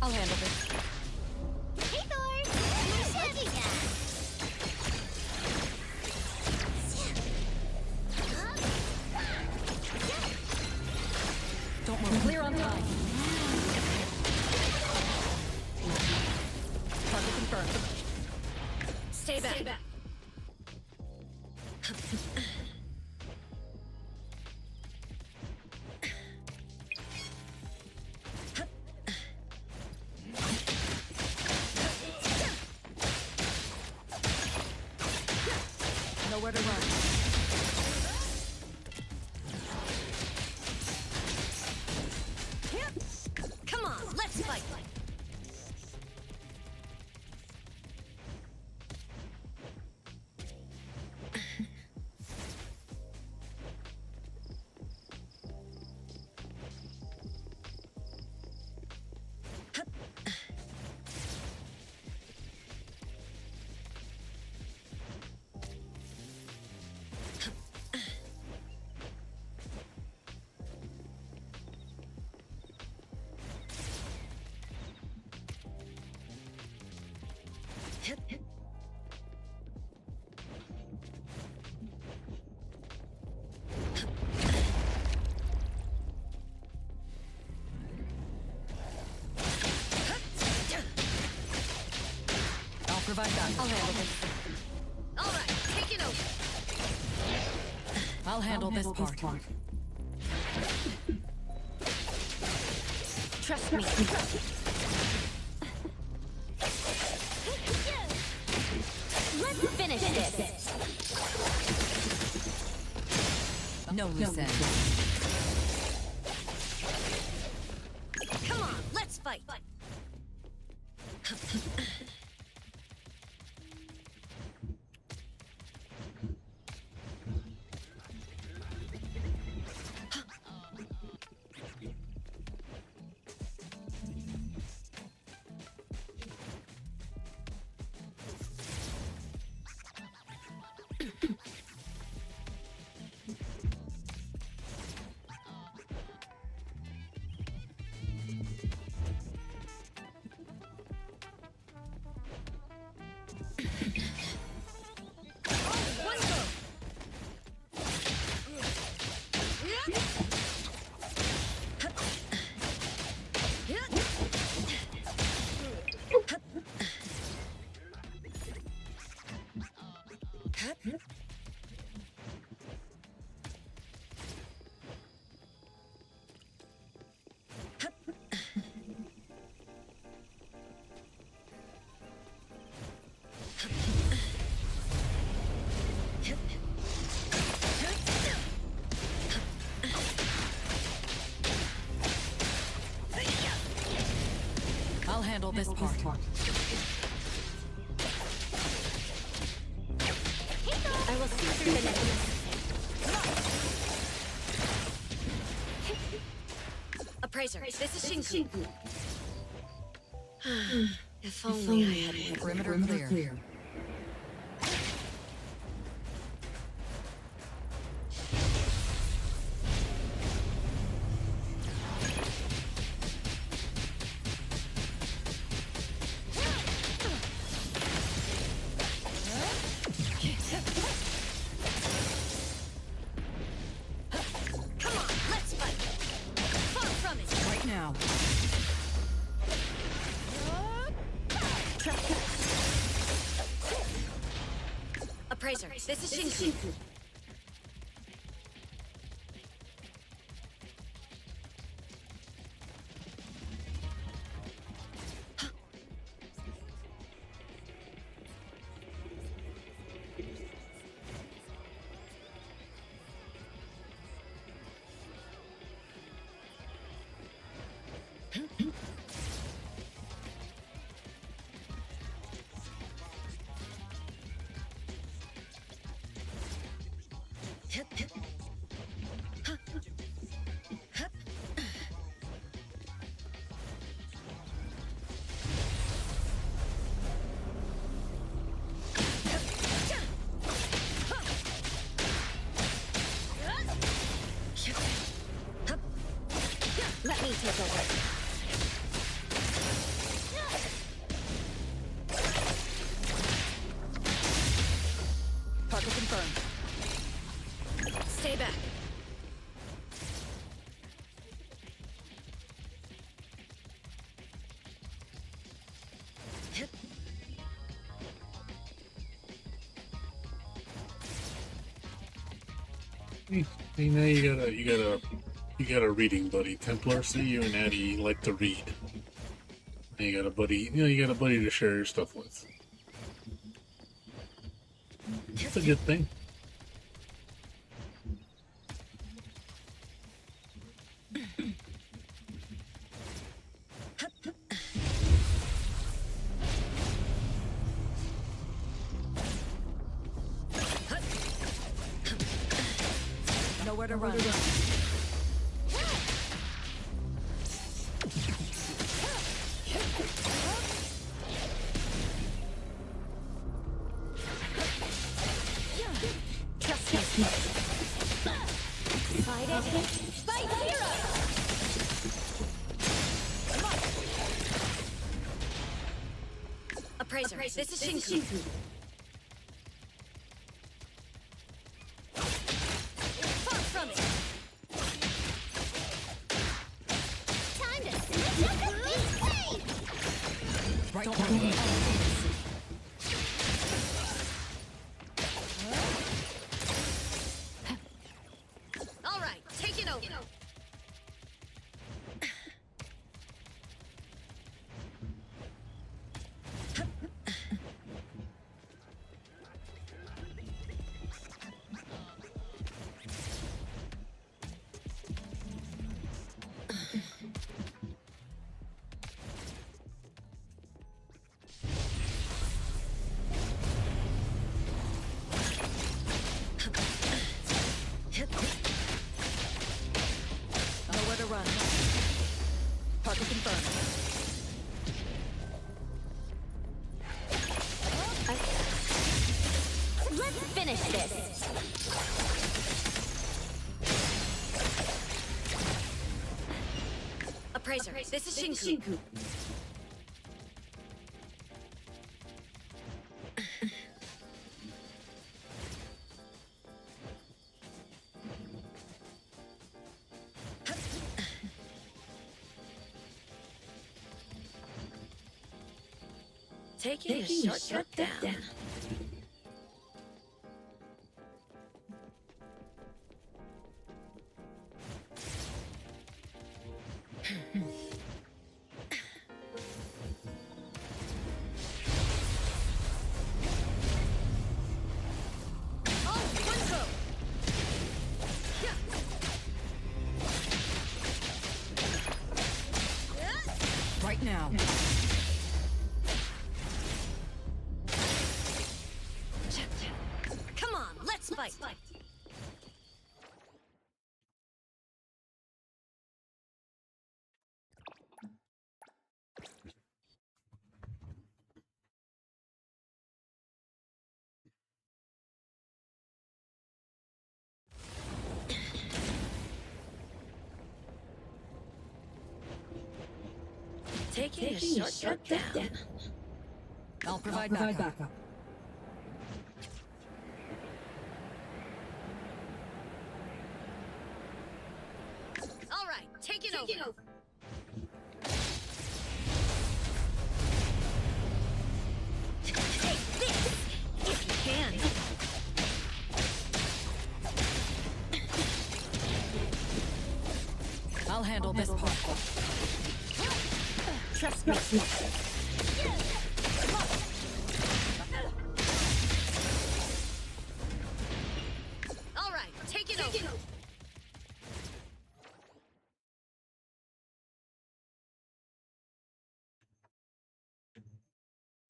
I'll handle this. Hey, Thor! Who's shooting at? Don't move. Clear on time. Target confirmed. Stay back. Nowhere to run. Come on, let's fight. I'll provide that. I'll handle this. All right, take it over. I'll handle this part. Trust me. Let's finish this. No loose end. Come on, let's fight. I'll handle this part. I will see through the net. Appraiser, this is Shinku. If only I had one. Perimeter clear. Appraiser, this is Shinku. Let me take over. Target confirmed. Stay back. Hey, now you got a reading buddy. Templar, see, you and Addie like to read. And you got a buddy, you got a buddy to share your stuff with. It's a good thing. Nowhere to run. Fight it. Fight hero! Appraiser, this is Shinku. Far from it. Time to switch up the beat. Right. Don't worry. All right, take it over. Nowhere to run. Target confirmed. Let's finish this. Appraiser, this is Shinku. Taking a shortcut down. Right now. Come on, let's fight. Taking a shortcut down. I'll provide backup. All right, take it over. Take this, if you can. handle this part. Trust me. All right, take it over.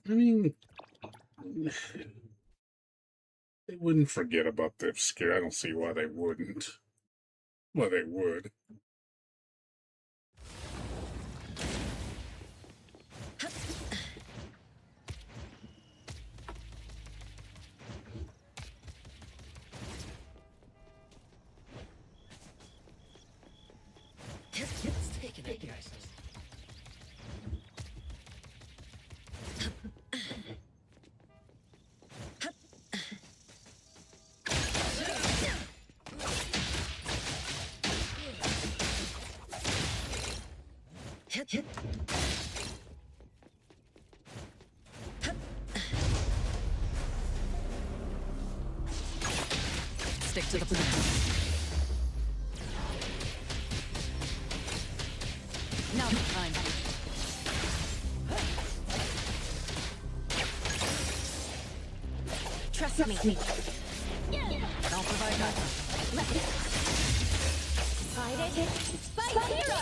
I mean, they wouldn't forget about the obscure. I don't see why they wouldn't. Well, they would. It's taking it, guys. Stick to the plan. Now the time. Trust me. I'll provide backup. Fight it. Fight hero.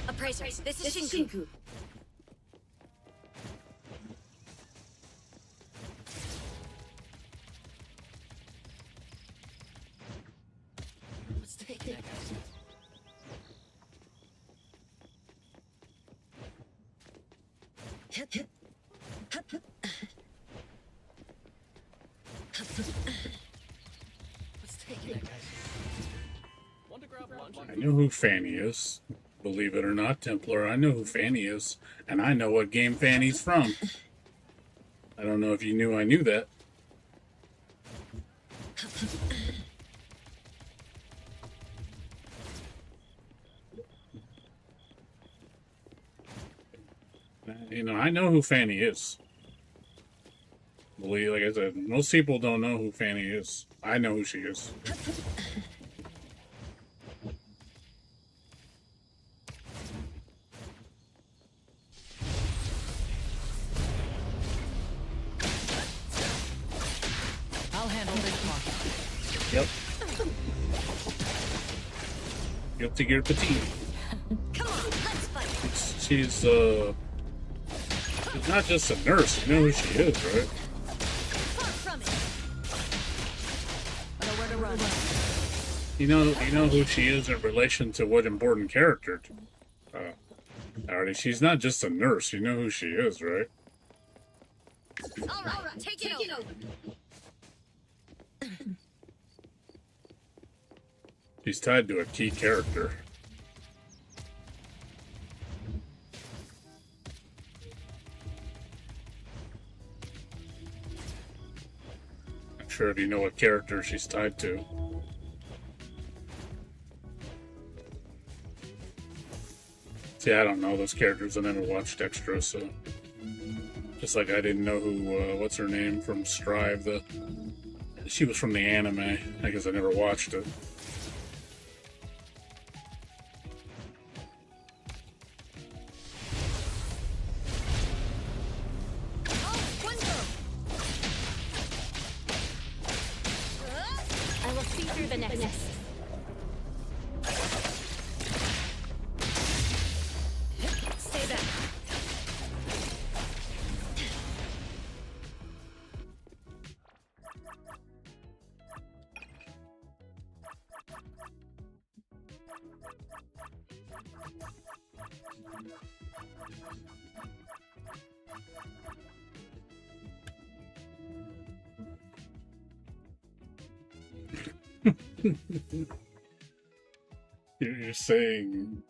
Appraisers, this is Shinku. Let's take it. Let's take it. I know who Fanny is. Believe it or not, Templar, I know who Fanny is. And I know what game Fanny's from. I don't know if you knew I knew that. You know, I know who Fanny is. Believe, like I said, most people don't know who Fanny is. I know who she is. I'll handle this part. Yep. Guilty Gear Petite. Come on, let's fight. She's not just a nurse. You know who she is, right? Far from it. I know where to run. You know who she is in relation to what important character. Alrighty, she's not just a nurse. You know who she is, right? All right, take it over. She's tied to a key character. Not sure if you know what character she's tied to. See, I don't know those characters. I never watched Extra, so just like I didn't know who what's her name from Strive. She was from the anime. I guess I never watched it. I will see through the Neverness. Stay back. You're saying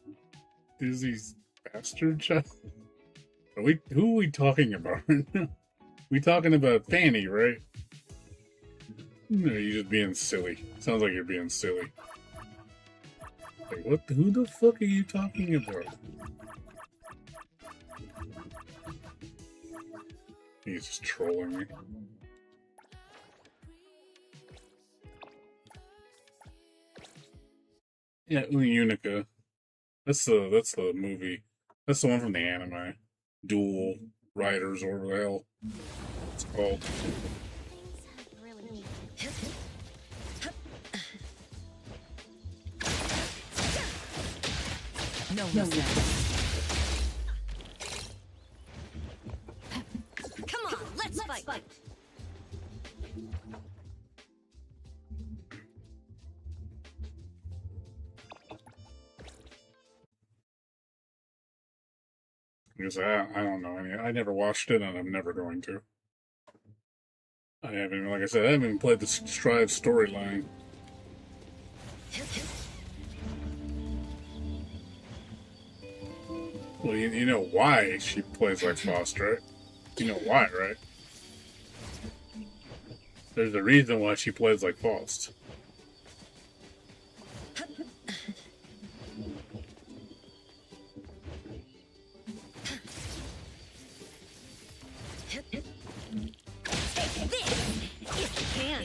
Dizzy's bastard child? Who are we talking about? We talking about Fanny, right? No, you're just being silly. Sounds like you're being silly. Like, what? Who the fuck are you talking about? He's just trolling me. Yeah, Unica. That's the movie. That's the one from the anime. Dual Riders or whatever the hell it's called. Things have really No respect. Come on, let's fight. Because I don't know. I never watched it, and I'm never going to. I haven't even, like I said, I haven't even played the Strive storyline. Well, you know why she plays like Foster, right? You know why, right? There's a reason why she plays like Faust. Take this if you can.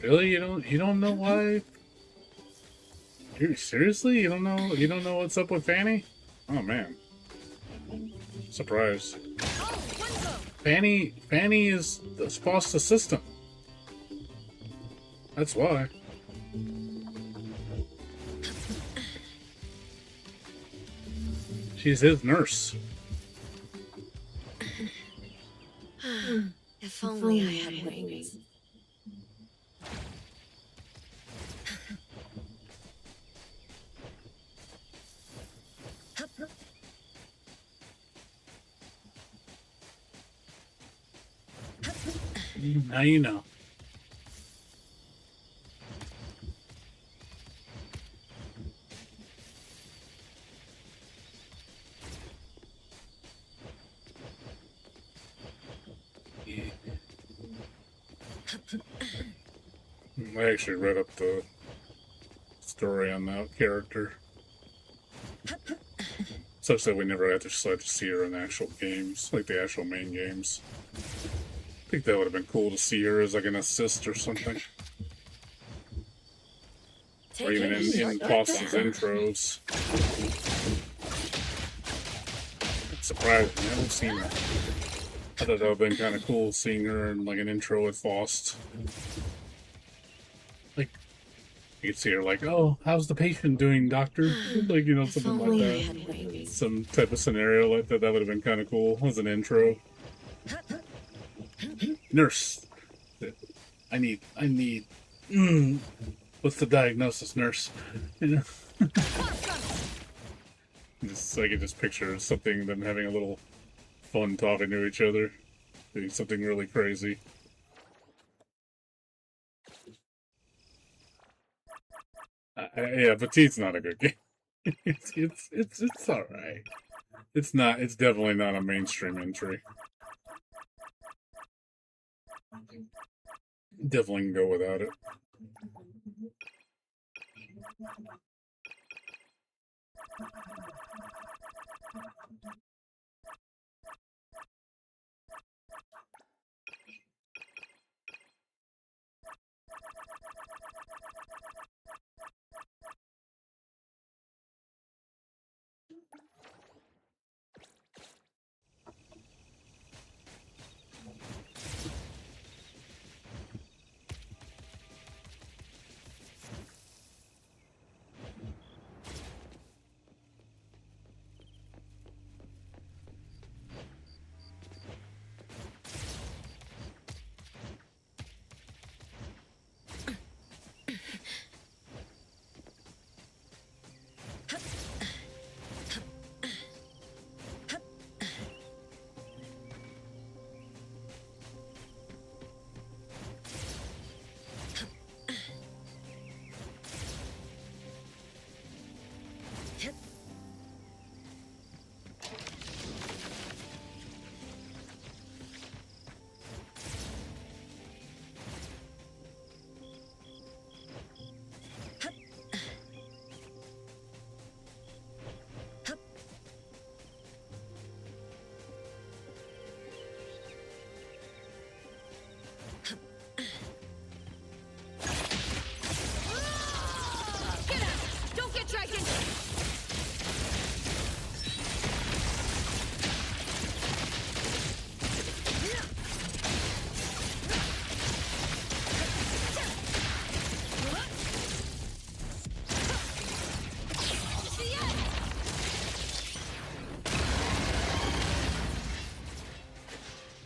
Really? You don't know why? Seriously? You don't know what's up with Fanny? Oh man. Surprised. Oh, one go. Fanny is the Faust's assistant. That's why. She's his nurse. If only I had wings. Now you know. I actually read up the story on that character. Such that we never had to see her in actual games, like the actual main games. I think that would have been cool to see her as like an assist or something. Or even in Faust's intros. It's surprising, I haven't seen her. I thought that would have been kind of cool seeing her in like an intro with Faust. Like, you could see her like, oh, how's the patient doing, doctor? Like, you know, If something like only I that. had wings. Some type of scenario like that, that would have been kind of cool as an intro. Nurse. I need, what's the diagnosis, nurse? You know? I can just picture something, them having a little fun talking to each other. Doing something really crazy. Yeah, Petite's not a good game. It's alright. It's not, it's definitely not a mainstream entry. Definitely can go without it.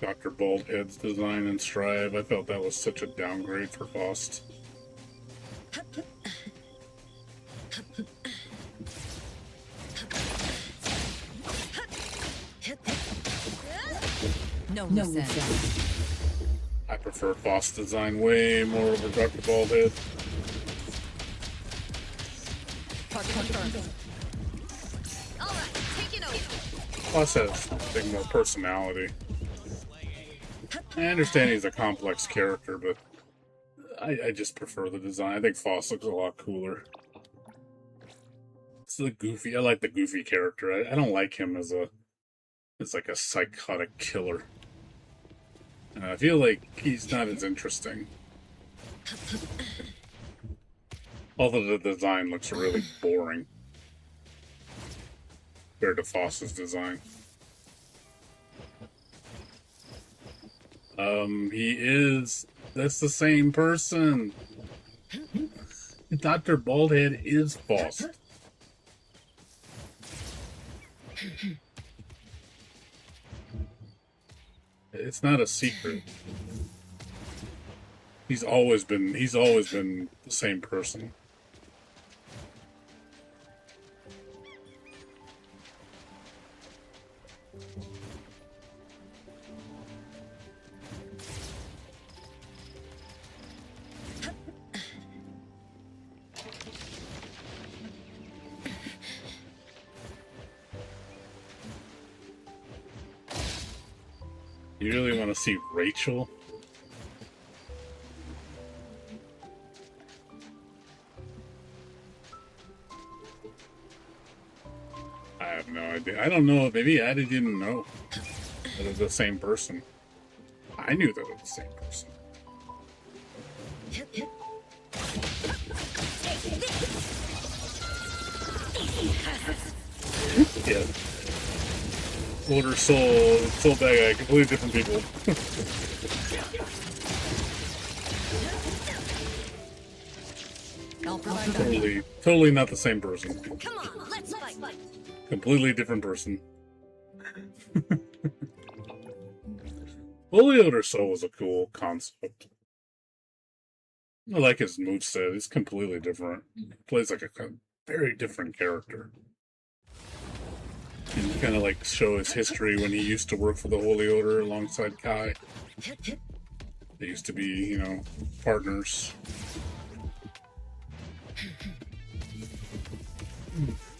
Dr. Baldhead's design in Strive. I felt that was such a downgrade for Faust. No sense. I prefer Faust's design way more over Dr. Baldhead. Target confirmed. Alright, taking over. Faust has, I think, more personality. I understand he's a complex character, but I just prefer the design. I think Faust looks a lot cooler. It's the goofy. I like the goofy character. I don't like him as like a psychotic killer. I feel like he's not as interesting. Although the design looks really boring compared to Faust's design. That's the same person. Dr. Baldhead is Faust. It's not a secret. He's always been the same person. You really want to see Rachel? I have no idea. I don't know. Maybe Addie didn't know that it's the same person. I knew that it was the same person. Yeah. Older soul bad guy, completely different people. Totally not the same person. Come on, let's fight. Completely different person. Holy Odor Soul was a cool concept. I like his moveset. It's completely different. He plays like a very different character. And kind of like show his history when he used to work for the Holy Order alongside Kai. They used to be, partners.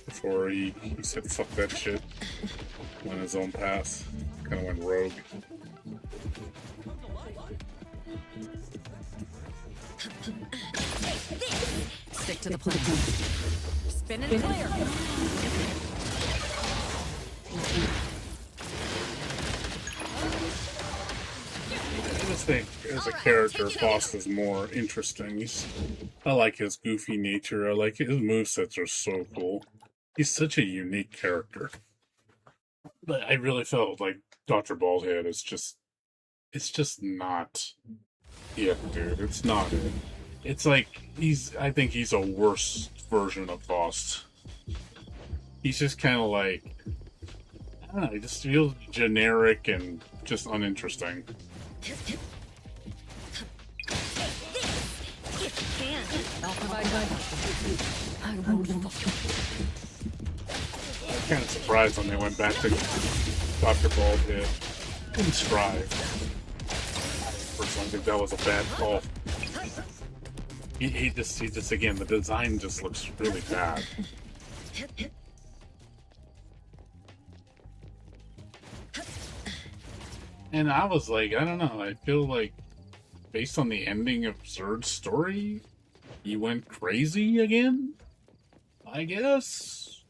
Before he said fuck that shit. Went his own path. Kind of went rogue. Stick to the plan. Spin and clear. I just think, as a character, Faust is more interesting. I like his goofy nature. I like his movesets are so cool. He's such a unique character. But I really felt like Dr. Baldhead is it's just not it, dude. It's not it. It's like, I think he's a worse version of Faust. He's just kind of like, I don't know, he just feels generic and just uninteresting. I'll provide guidance. I won't I'm kind of surprised when they went back to Dr. Baldhead and Strive. I personally think that was a bad call. He just again, the design just looks really bad. And I was like, I don't know, I feel like based on the ending of Zerd's story, he went crazy again? I guess?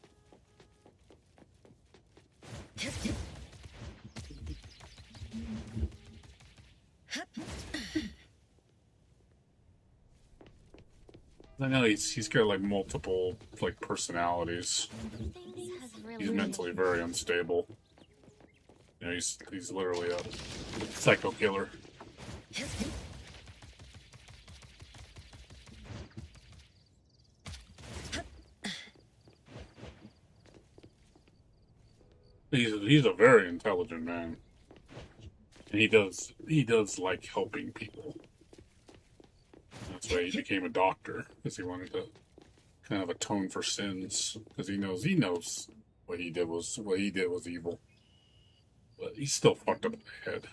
I know he's got like multiple like personalities. He's mentally very unstable. He's literally a psycho killer. He's a very intelligent man. And he does like helping people. That's why he became a doctor, because he wanted to kind of atone for sins, because he knows what he did was evil. But he's still fucked up in the head.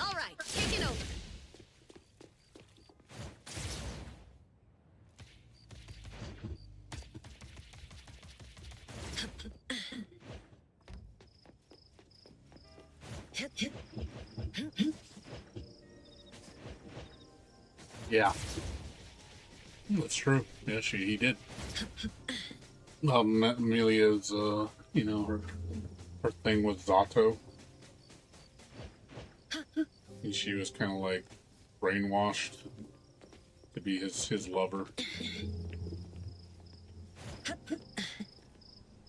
All right, take it over. Yeah. That's true. Yeah, he did. Amelia's, you know, her thing with Zato. And she was kind of like brainwashed to be his lover.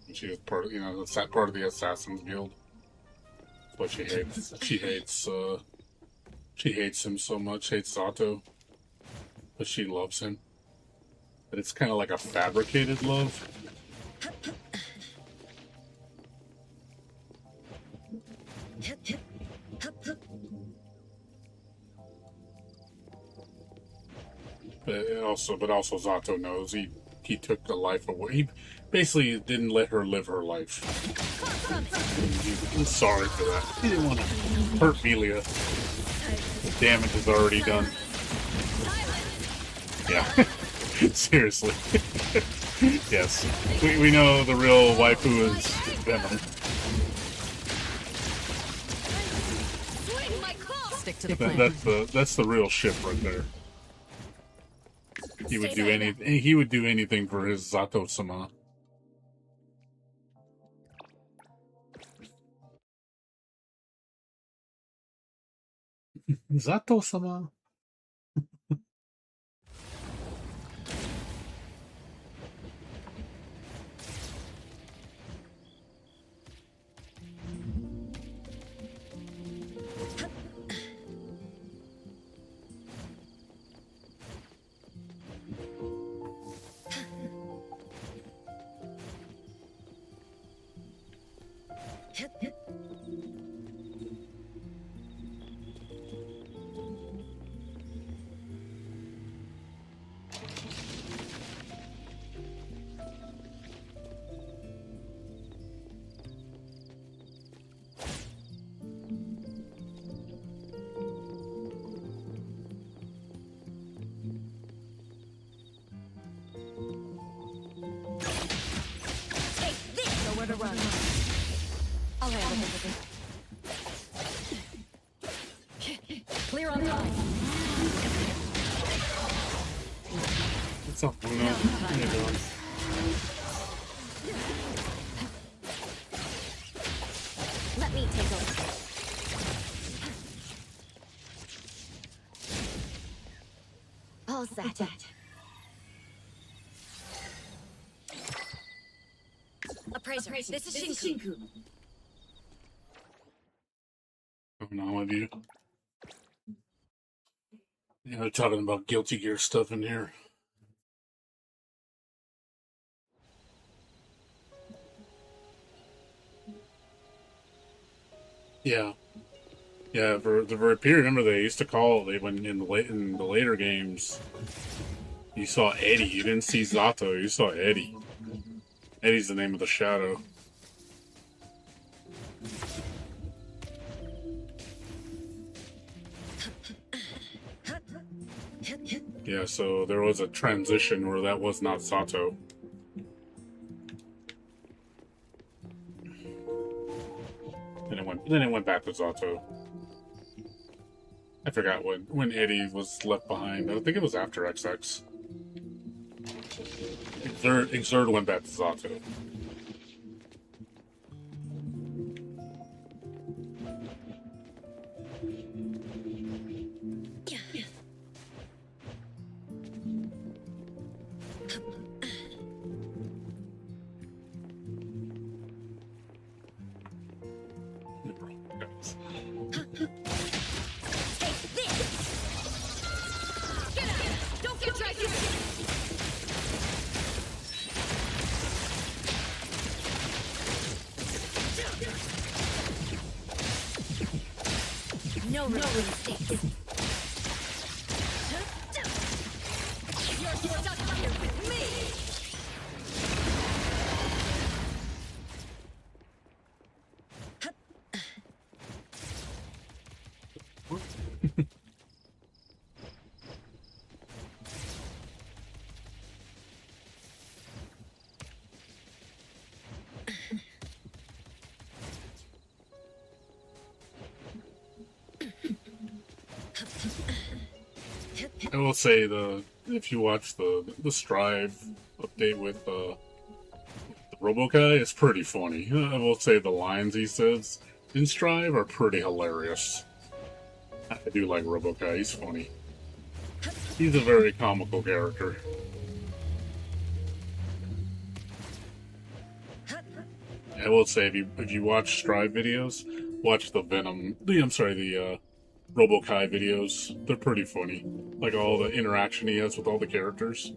And she was part of, you know, that's that part of the Assassin's Guild. That's what she hates. She hates him so much, hates Zato. But she loves him. But it's kind of like a fabricated love. But also Zato knows he took the life away. He basically didn't let her live her life. He's sorry for that. He didn't want to hurt Melia. The damage is already done. Yeah. Seriously. Yes. We know the real waifu is Venom. Swing my claw. Stick to the plan. That's the real ship right there. He would do anything for his Zato-sama. Zato-sama. Nowhere to run. I'll handle everything. Clear on time. What's up, Bruno? How you doing? Let me take over. All set. Appraiser, this is Shinku. Going on with you? Yeah, they're talking about Guilty Gear stuff in here. Yeah. Yeah, for the very period, remember they used to call, when in the later games, you saw Eddie, you didn't see Zato, you saw Eddie. Eddie's the name of the shadow. Yeah, so there was a transition where that was not Sato. Then it went back to Zato. I forgot when Eddie was left behind. I think it was after XX. Exert went back to Zato. No mistakes. You're stuck here with me! I will say if you watch the Strive update with the Robokai, it's pretty funny. I will say the lines he says in Strive are pretty hilarious. I do like Robokai, he's funny. He's a very comical character. I will say if you watch Strive videos, watch the Robokai videos. They're pretty funny. Like all the interaction he has with all the characters.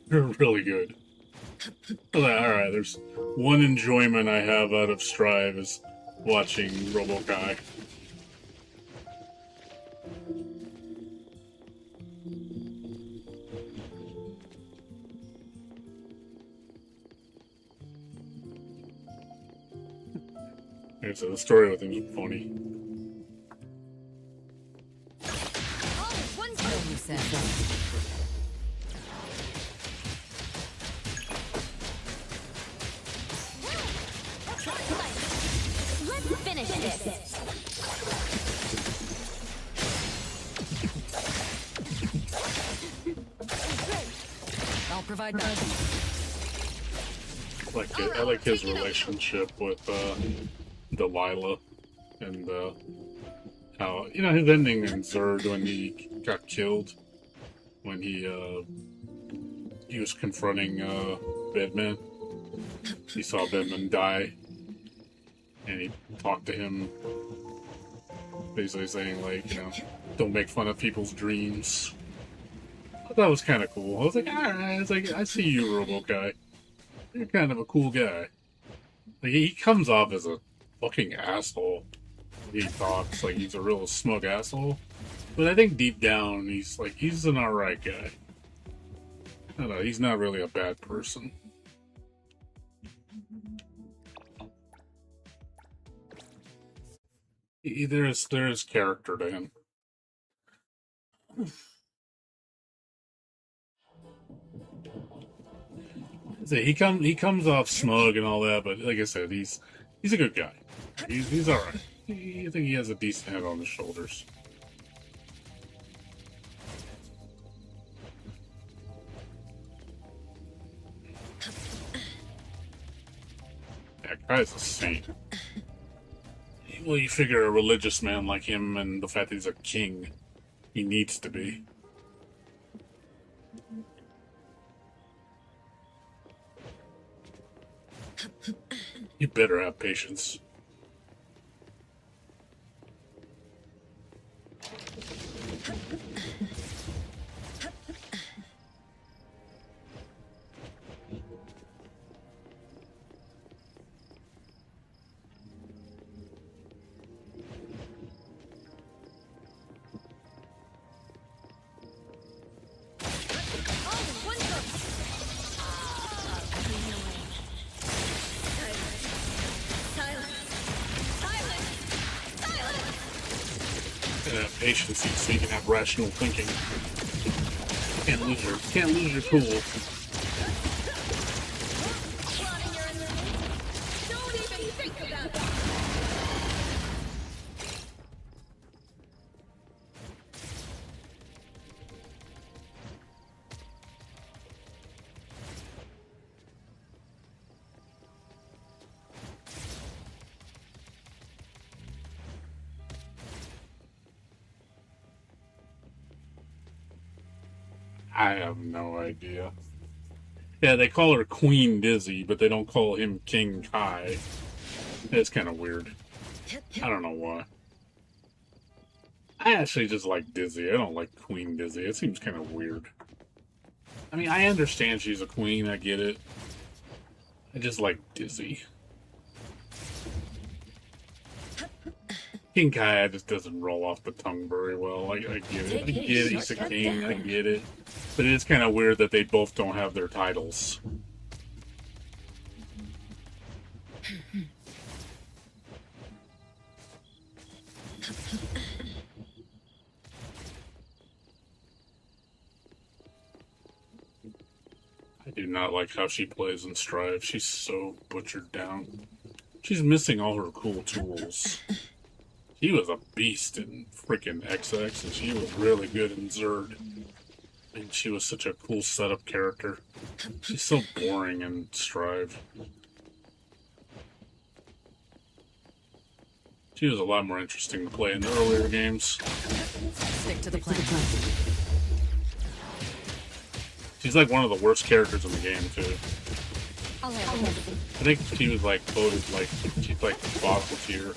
They're really good. Alright, there's one enjoyment I have out of Strive is watching Robokai. So the story with him is funny. Let's finish this. I'll provide that. I like his relationship with Delilah and how his ending in Zerd when he got killed when he was confronting Bedman. He saw Bedman die and he talked to him basically saying like, don't make fun of people's dreams. I thought that was kind of cool. I was like, alright, it's like, I see you, Robokai. You're kind of a cool guy. Like, he comes off as a fucking asshole. He talks like he's a real smug asshole. But I think deep down, he's an alright guy. I don't know, he's not really a bad person. There is character to him. So he comes off smug and all that, but like I said, he's a good guy. He's all right. I think he has a decent head on his shoulders. That guy's a saint. Well, you figure a religious man like him, and the fact that he's a king, he needs to be. You better have patience. Patience so you can have rational thinking. Can't lose your cool. Don't even think about that. I have no idea. Yeah, they call her Queen Dizzy, but they don't call him King Kai. It's kind of weird. I don't know why. I actually just like Dizzy. I don't like Queen Dizzy. It seems kind of weird. I mean, I understand she's a queen. I get it. I just like Dizzy. King Kai just doesn't roll off the tongue very well. I get it. I get it. He's a king. I get it. But it's kind of weird that they both don't have their titles. I do not like how she plays in Strive. She's so butchered down. She's missing all her cool tools. He was a beast in freaking XX, and she was really good in Zerd. And she was such a cool setup character. She's so boring in Strive. She was a lot more interesting to play in the earlier games. Stick to the plan. She's like one of the worst characters in the game, too. I'll handle it. I think she was like voted like, she's like the bottom tier.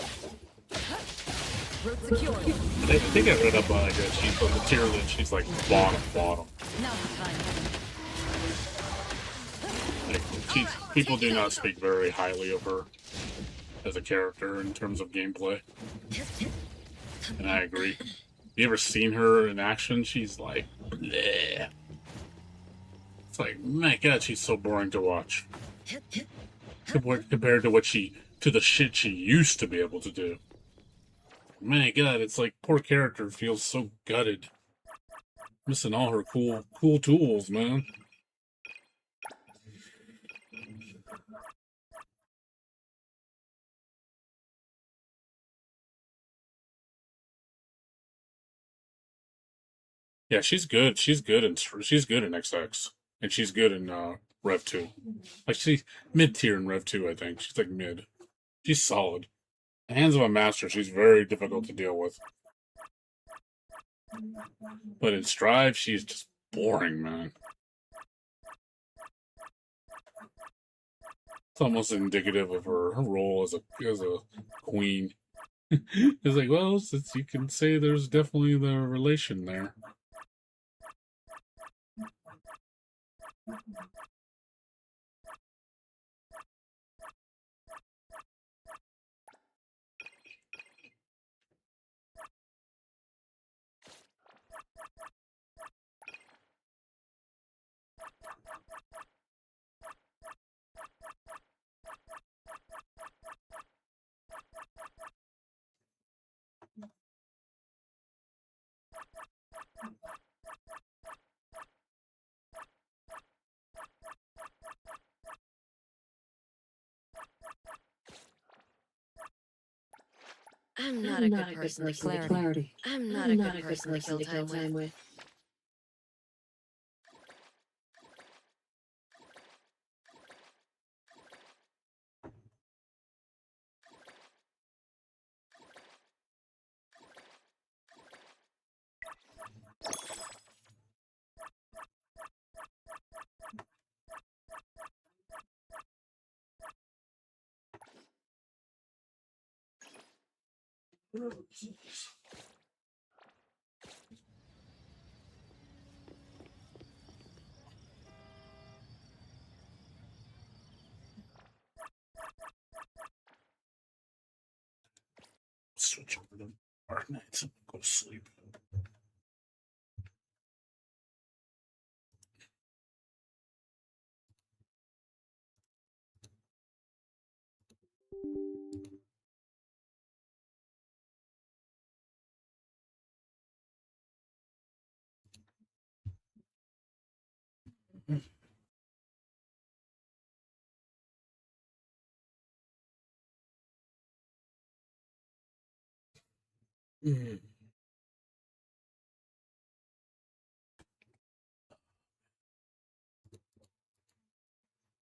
Route secure. I think I read up on it that she's on the tier list, she's like bottom. Now the time. Like, people do not speak very highly of her as a character in terms of gameplay. And I agree. You ever seen her in action? She's like, bleh. It's like, my God, she's so boring to watch. Compared to the shit she used to be able to do. My God, it's like poor character feels so gutted. Missing all her cool tools, man. Yeah, she's good. She's good in XX, and she's good in Rev 2. Like she's mid tier in Rev 2, I think. She's like mid. She's solid. The Hands of a Master, she's very difficult to deal with. But in Strive, she's just boring, man. It's almost indicative of her role as a queen. It's like, well, since you can say there's definitely the relation there. I'm not a good person to kill clarity. I'm not a good person to kill time with. Switch over to Arknights and go to sleep. Mm.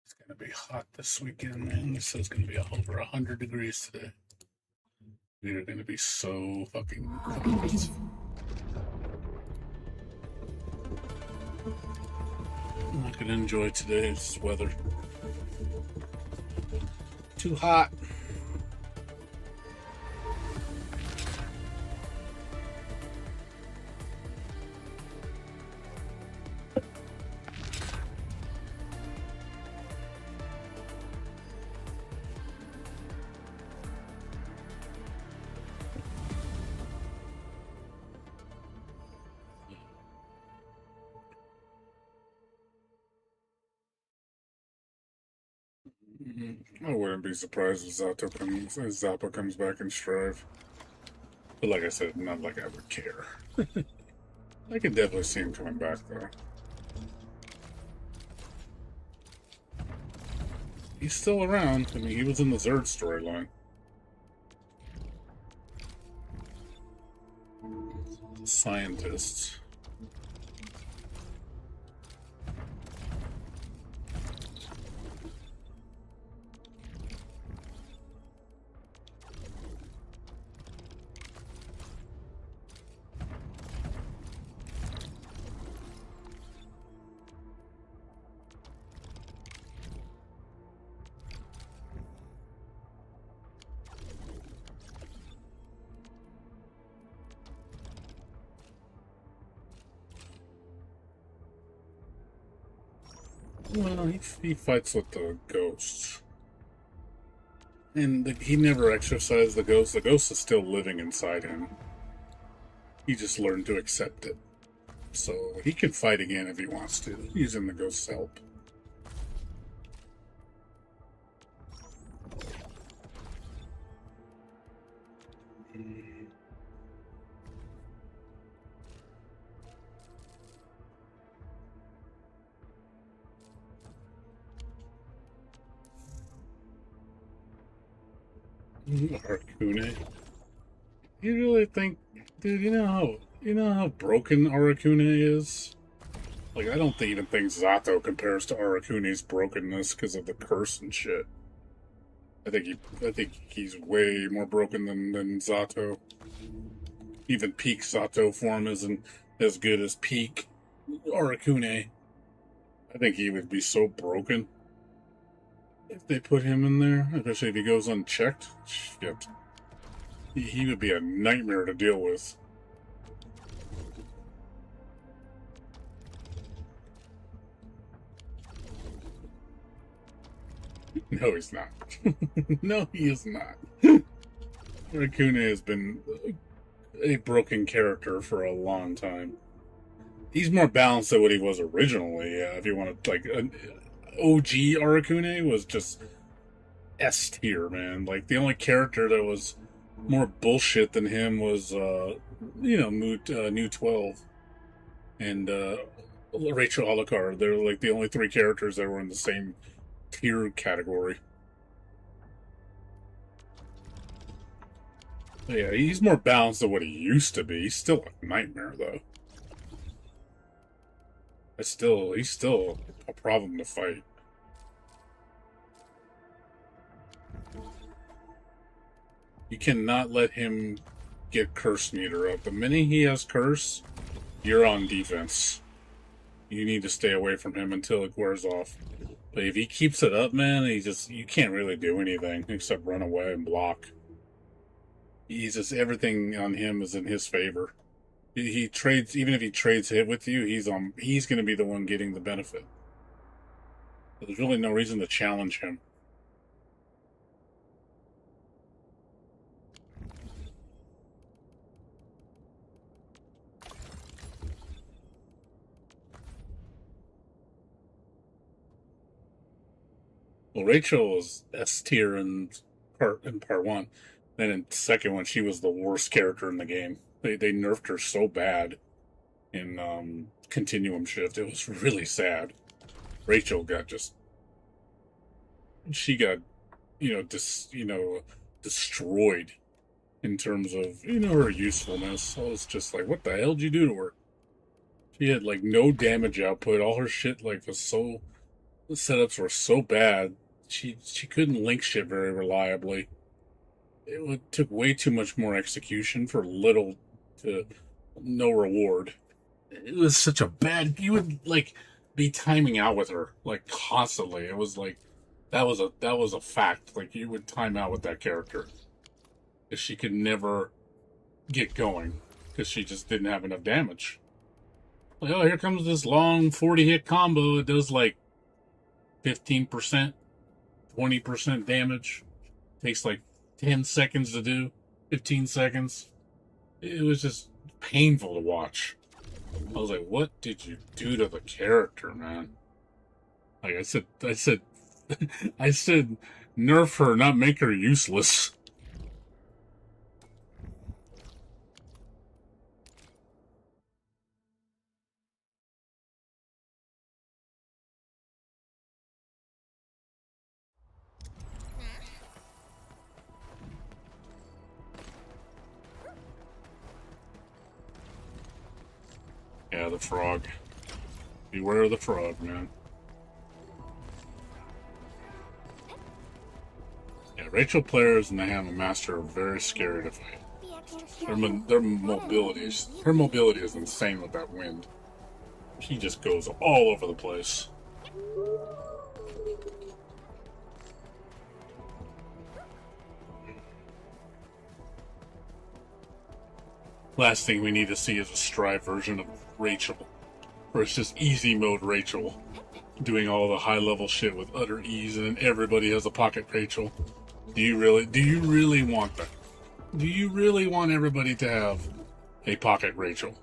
It's gonna be hot this weekend, man. This is gonna be over 100 degrees today. We are gonna be so fucking cold. I'm not gonna enjoy today's weather. Too hot. I wouldn't be surprised if Zappa comes back in Strive. But like I said, not like I would care. I could definitely see him coming back, though. He's still around. I mean, he was in the Zerd storyline. Scientists. Well, he fights with the ghosts. And he never exercised the ghost. The ghost is still living inside him. He just learned to accept it. So he can fight again if he wants to, using the ghost's help. Arakune. You really think, dude? You know how broken Arakune is. Like, I don't even think Zato compares to Arakune's brokenness because of the curse and shit. I think he's way more broken than Zato. Even peak Zato form isn't as good as peak Arakune. I think he would be so broken if they put him in there, especially if he goes unchecked. Shit. He would be a nightmare to deal with. No, he's not. No, he is not. Arakune has been a broken character for a long time. He's more balanced than what he was originally. If you want to, like, OG Arakune was just S tier, man. Like, the only character that was more bullshit than him was, New 12 and Rachel Alucard. They're like the only three characters that were in the same tier category. But yeah, he's more balanced than what he used to be. He's still a nightmare, though. He's still a problem to fight. You cannot let him get curse meter up. The minute he has curse, you're on defense. You need to stay away from him until it wears off. But if he keeps it up, man, you can't really do anything except run away and block. Everything on him is in his favor. He trades, even if he trades hit with you, he's going to be the one getting the benefit. There's really no reason to challenge him. Well, Rachel was S tier in part one. Then in second one, she was the worst character in the game. They nerfed her so bad in Continuum Shift. It was really sad. Rachel got destroyed in terms of her usefulness. I was just like, what the hell did you do to her? She had like no damage output. All her shit the setups were so bad. She couldn't link shit very reliably. It took way too much more execution for little to no reward. It was such a bad. You would be timing out with her constantly. It was like that was a fact. Like you would time out with that character because she could never get going because she just didn't have enough damage. Like, oh, here comes this long 40 hit combo. It does 15%, 20% damage. Takes 10 seconds to do, 15 seconds. It was just painful to watch. I was like, what did you do to the character, man? Like I said I said nerf her, not make her useless. Yeah, the frog. Beware of the frog, man. Yeah, Rachel players and the Hammer Master are very scary to fight. Her mobility is insane with that wind. She just goes all over the place. Last thing we need to see is a Strive version of Rachel, where it's just easy mode Rachel, doing all the high level shit with utter ease, and then everybody has a pocket Rachel. Do you really want that? Do you really want everybody to have a pocket Rachel?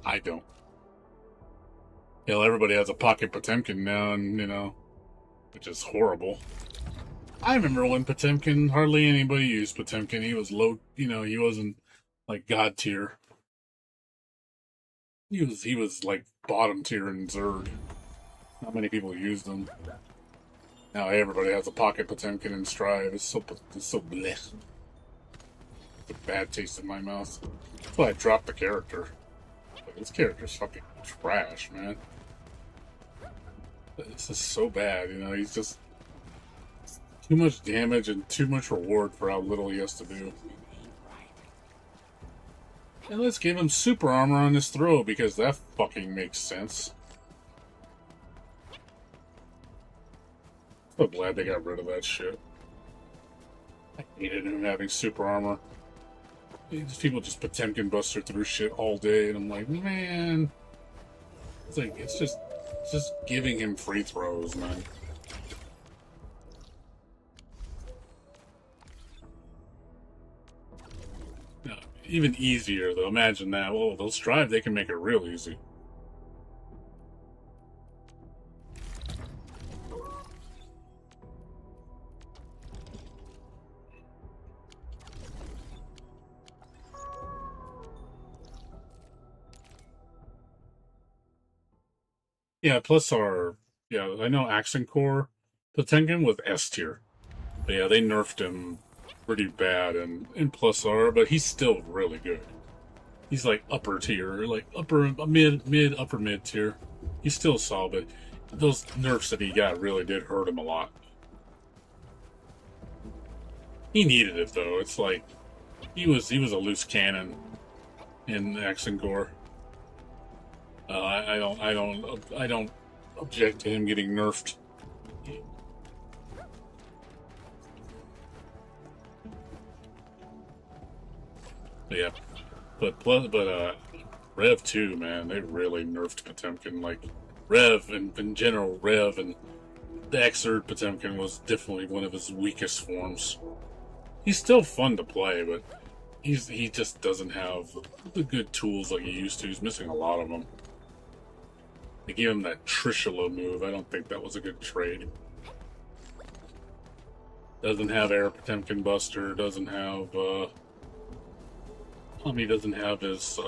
I don't. Hell, everybody has a pocket Potemkin now, and which is horrible. I remember when Potemkin, hardly anybody used Potemkin. He was low, he wasn't like god tier. He was like bottom tier in Zerg. Not many people used him. Now everybody has a pocket Potemkin and Strive. It's so blech. It's a bad taste in my mouth. That's why I dropped the character. But this character's fucking trash, man. This is so bad, he's just too much damage and too much reward for how little he has to do. And let's give him super armor on his throw, because that fucking makes sense. So glad they got rid of that shit. I hated him having super armor. These people just Potemkin buster through shit all day, and I'm like, man. It's just giving him free throws, man. Even easier, though. Imagine that. Well, they'll Strive, they can make it real easy. Yeah, plus I know Accent Core, Potemkin was S tier. But yeah, they nerfed him pretty bad in plus R, but he's still really good. He's like upper tier, like upper mid tier. He's still solid, but those nerfs that he got really did hurt him a lot. He needed it though. It's like he was a loose cannon in Accent Core. I don't object to him getting nerfed. Yeah, but Rev 2, man, they really nerfed Potemkin. Like Rev and in general, Rev and the Xrd Potemkin was definitely one of his weakest forms. He's still fun to play, but he just doesn't have the good tools like he used to. He's missing a lot of them. They gave him that Trishula move. I don't think that was a good trade. Doesn't have Air Potemkin Buster. Doesn't have he doesn't have his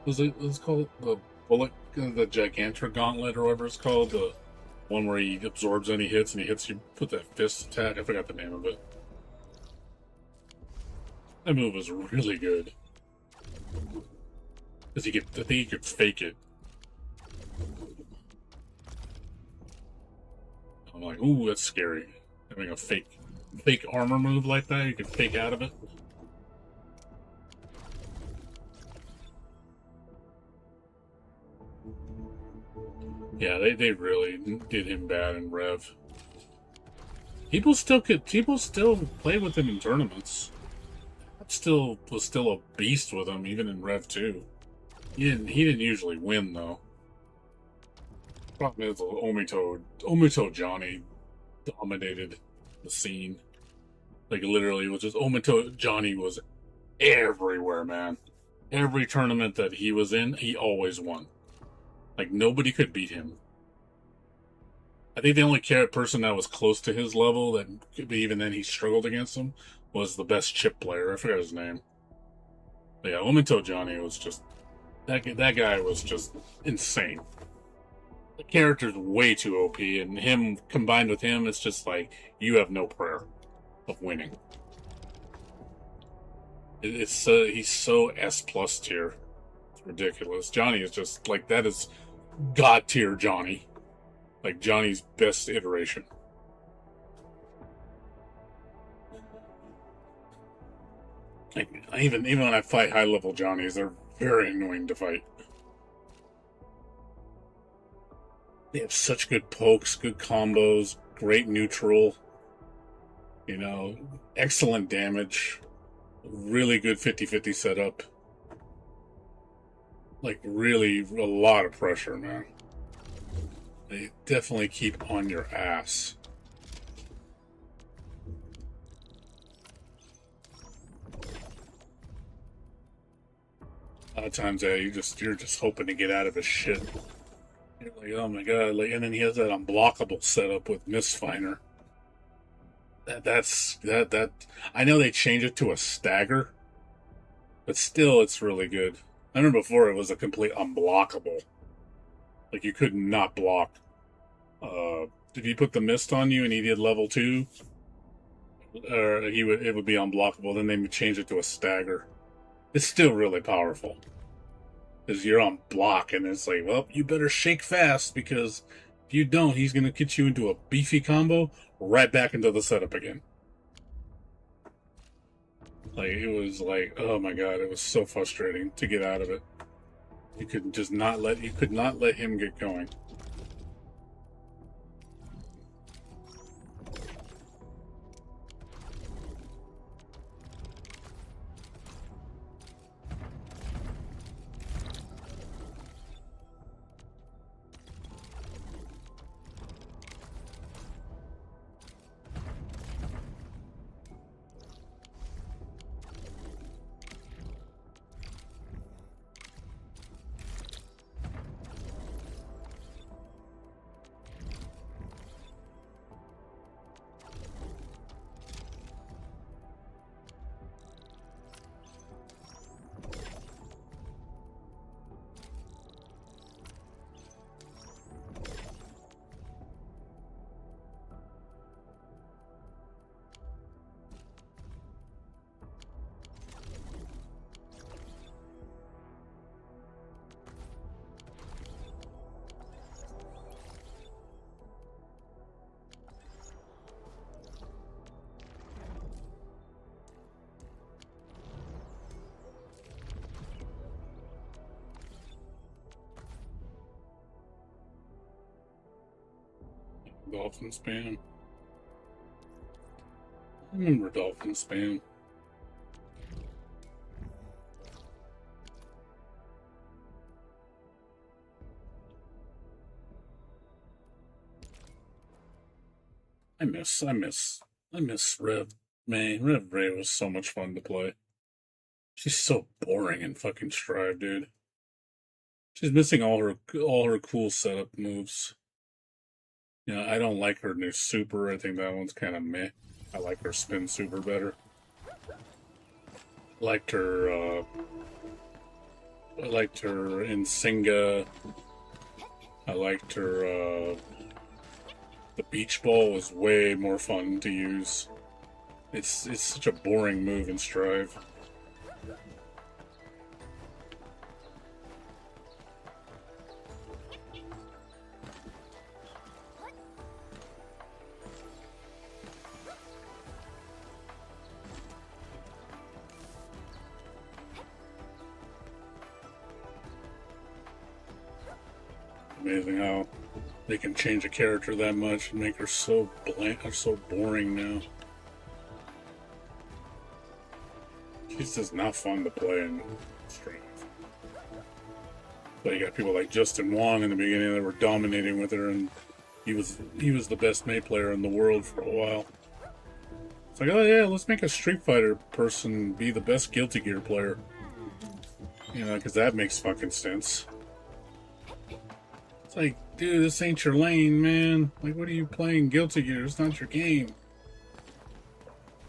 what's called the bullet, the Gigantra Gauntlet or whatever it's called, the one where he absorbs any hits and he hits you with that fist attack. I forgot the name of it. That move was really good because I think he could fake it. I'm like, ooh, that's scary. Having a fake armor move like that, you can fake out of it. Yeah, they really did him bad in Rev. People still play with him in tournaments. Was still a beast with him, even in Rev 2. He didn't usually win though. Problem is, Omito Johnny dominated the scene. Like literally, it was just Omito Johnny was everywhere, man. Every tournament that he was in, he always won. Like nobody could beat him. I think the only person that was close to his level that, but even then he struggled against him, was the best chip player. I forgot his name. But yeah, Lamento Johnny was just that guy was just insane. The character's way too OP, and him combined with him, it's just like you have no prayer of winning. He's so S plus tier. It's ridiculous. Johnny is just like, that is God tier Johnny. Like Johnny's best iteration. Like, even when I fight high level Johnnies, they're very annoying to fight. They have such good pokes, good combos, great neutral. You know, excellent damage. Really good 50-50 setup. Like, really a lot of pressure, man. They definitely keep on your ass. A lot of times, yeah, you're just hoping to get out of his shit. You're like, oh my god! Like, and then he has that unblockable setup with Misfinder. That. I know they changed it to a stagger, but still, it's really good. I remember before it was a complete unblockable. Like, you could not block. If you put the mist on you and he did level 2, it would be unblockable. Then they changed it to a stagger. It's still really powerful. Because you're on block, and it's like, well, you better shake fast, because if you don't, he's going to get you into a beefy combo, right back into the setup again. Like, it was like, oh my god, it was so frustrating to get out of it. You could not let him get going. Dolphin spam. I remember dolphin spam. I miss Rev. Man, Rev Ray was so much fun to play. She's so boring in fucking Strive, dude. She's missing all her cool setup moves. You know, I don't like her new super. I think that one's kind of meh. I like her spin super better. I liked her in Singa. I liked her, the beach ball was way more fun to use. It's such a boring move in Strive. Amazing how they can change a character that much and make her so bland or so boring now. She's just not fun to play in Strive. But you got people like Justin Wong in the beginning that were dominating with her, and he was the best Mei player in the world for a while. It's like, oh yeah, let's make a Street Fighter person be the best Guilty Gear player. You know, because that makes fucking sense. It's like, dude, this ain't your lane, man. Like, what are you playing Guilty Gear? It's not your game.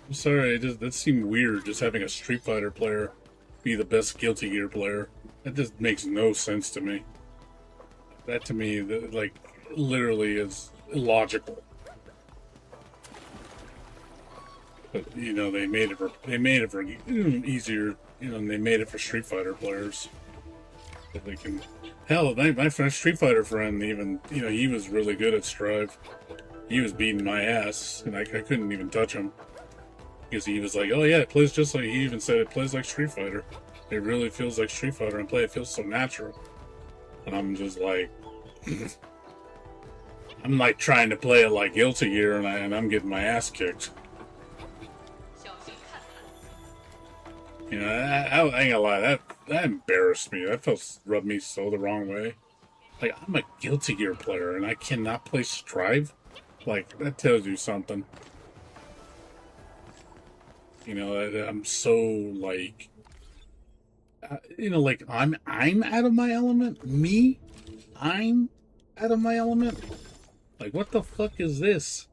I'm sorry, that seemed weird, just having a Street Fighter player be the best Guilty Gear player. That just makes no sense to me. That to me, like, literally is illogical. But you know, they made it for easier. You know, and they made it for Street Fighter players. That they can. Hell, my friend, Street Fighter friend, even, you know, he was really good at Strive. He was beating my ass, and I couldn't even touch him. Because he was like, oh yeah, it plays just like, he even said it plays like Street Fighter. It really feels like Street Fighter, and it feels so natural. And I'm just like, I'm like trying to play it like Guilty Gear, and I'm getting my ass kicked. You know, I ain't gonna lie, that embarrassed me. That rubbed me so the wrong way. Like, I'm a Guilty Gear player, and I cannot play Strive? Like, that tells you something. You know, I'm so, like... you know, like, I'm out of my element? Me? I'm out of my element? Like, what the fuck is this?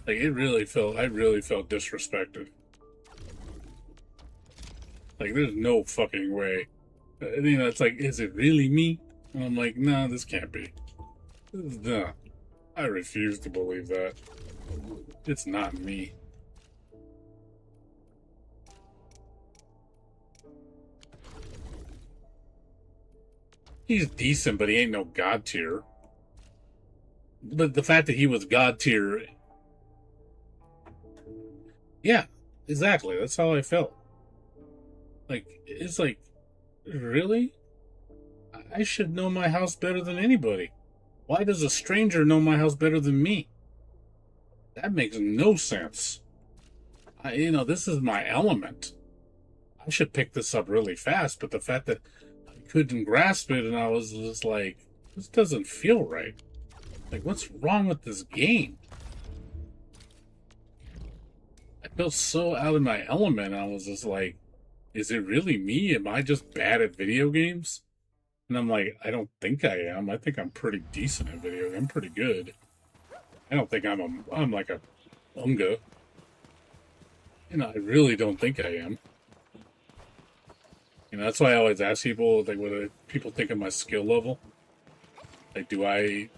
Like, I really felt disrespected. Like, there's no fucking way. You know, it's like, is it really me? And I'm like, no, this can't be. No. I refuse to believe that. It's not me. He's decent, but he ain't no god tier. But the fact that he was god tier... Yeah, exactly. That's how I felt. Like, it's like, really? I should know my house better than anybody. Why does a stranger know my house better than me? That makes no sense. You know, this is my element. I should pick this up really fast, but the fact that I couldn't grasp it, and I was just like, this doesn't feel right. Like, what's wrong with this game? I felt so out of my element, I was just like, is it really me? Am I just bad at video games? And I'm like, I don't think I am. I think I'm pretty decent at video games. I'm pretty good. I don't think I'm like a unga. You know, I really don't think I am. You know, that's why I always ask people, like, what people think of my skill level. Like, do I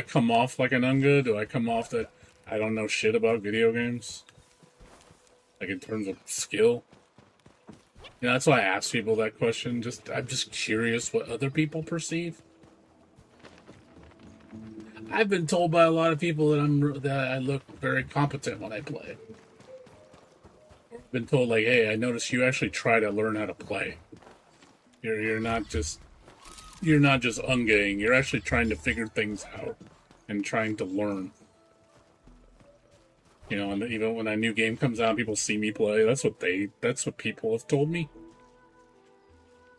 come off like an unga? Do I come off that I don't know shit about video games? Like, in terms of skill? You know, that's why I ask people that question. I'm just curious what other people perceive. I've been told by a lot of people that I look very competent when I play. I've been told, like, hey, I noticed you actually try to learn how to play. You're not just ungaing. You're actually trying to figure things out and trying to learn. You know, and even when a new game comes out, people see me play. That's what people have told me.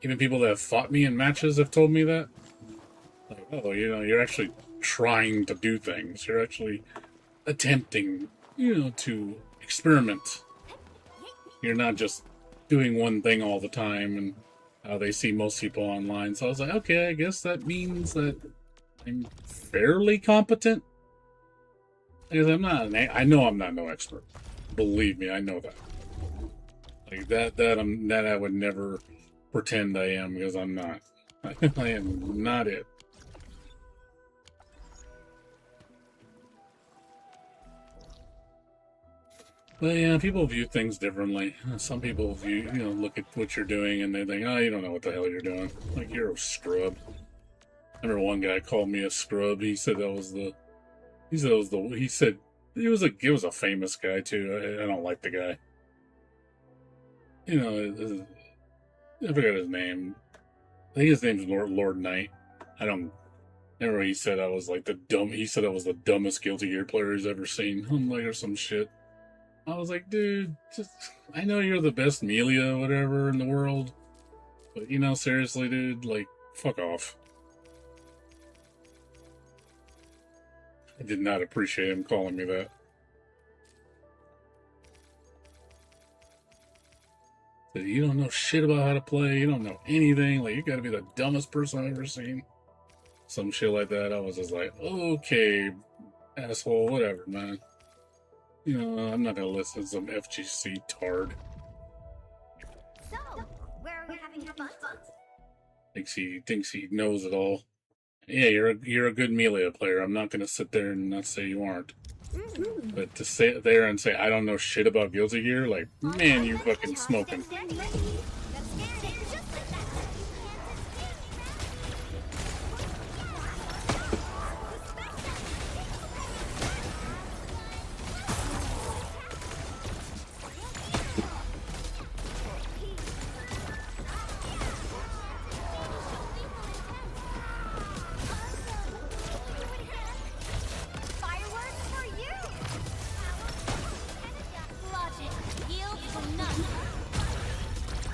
Even people that have fought me in matches have told me that. Like, oh, you know, you're actually trying to do things. You're actually attempting, you know, to experiment. You're not just doing one thing all the time, and they see most people online. So I was like, okay, I guess that means that I'm fairly competent. Because I know I'm not no expert. Believe me, I know that. Like that I would never pretend I am, because I'm not. I am not it. But yeah, people view things differently. Some people look at what you're doing and they think, oh, you don't know what the hell you're doing. Like, you're a scrub. I remember one guy called me a scrub. He said it was a famous guy too. I don't like the guy. You know, I forgot his name. I think his name's Lord Knight. I don't remember. He said I was like he said I was the dumbest Guilty Gear player he's ever seen. I'm like, or some shit. I was like, dude, I know you're the best melee or whatever in the world, but you know, seriously, dude, like, fuck off. I did not appreciate him calling me that. Said, you don't know shit about how to play, you don't know anything, like, you gotta be the dumbest person I've ever seen. some shit like that, I was just like, okay, asshole, whatever, man. You know, I'm not gonna listen to some FGC tard. So, where are we having fun? Thinks he knows it all. Yeah, you're a good melee player. I'm not gonna sit there and not say you aren't. But to sit there and say I don't know shit about Guilty Gear, like, man, you fucking smoking. Fireworks for you! Logic, yield to none.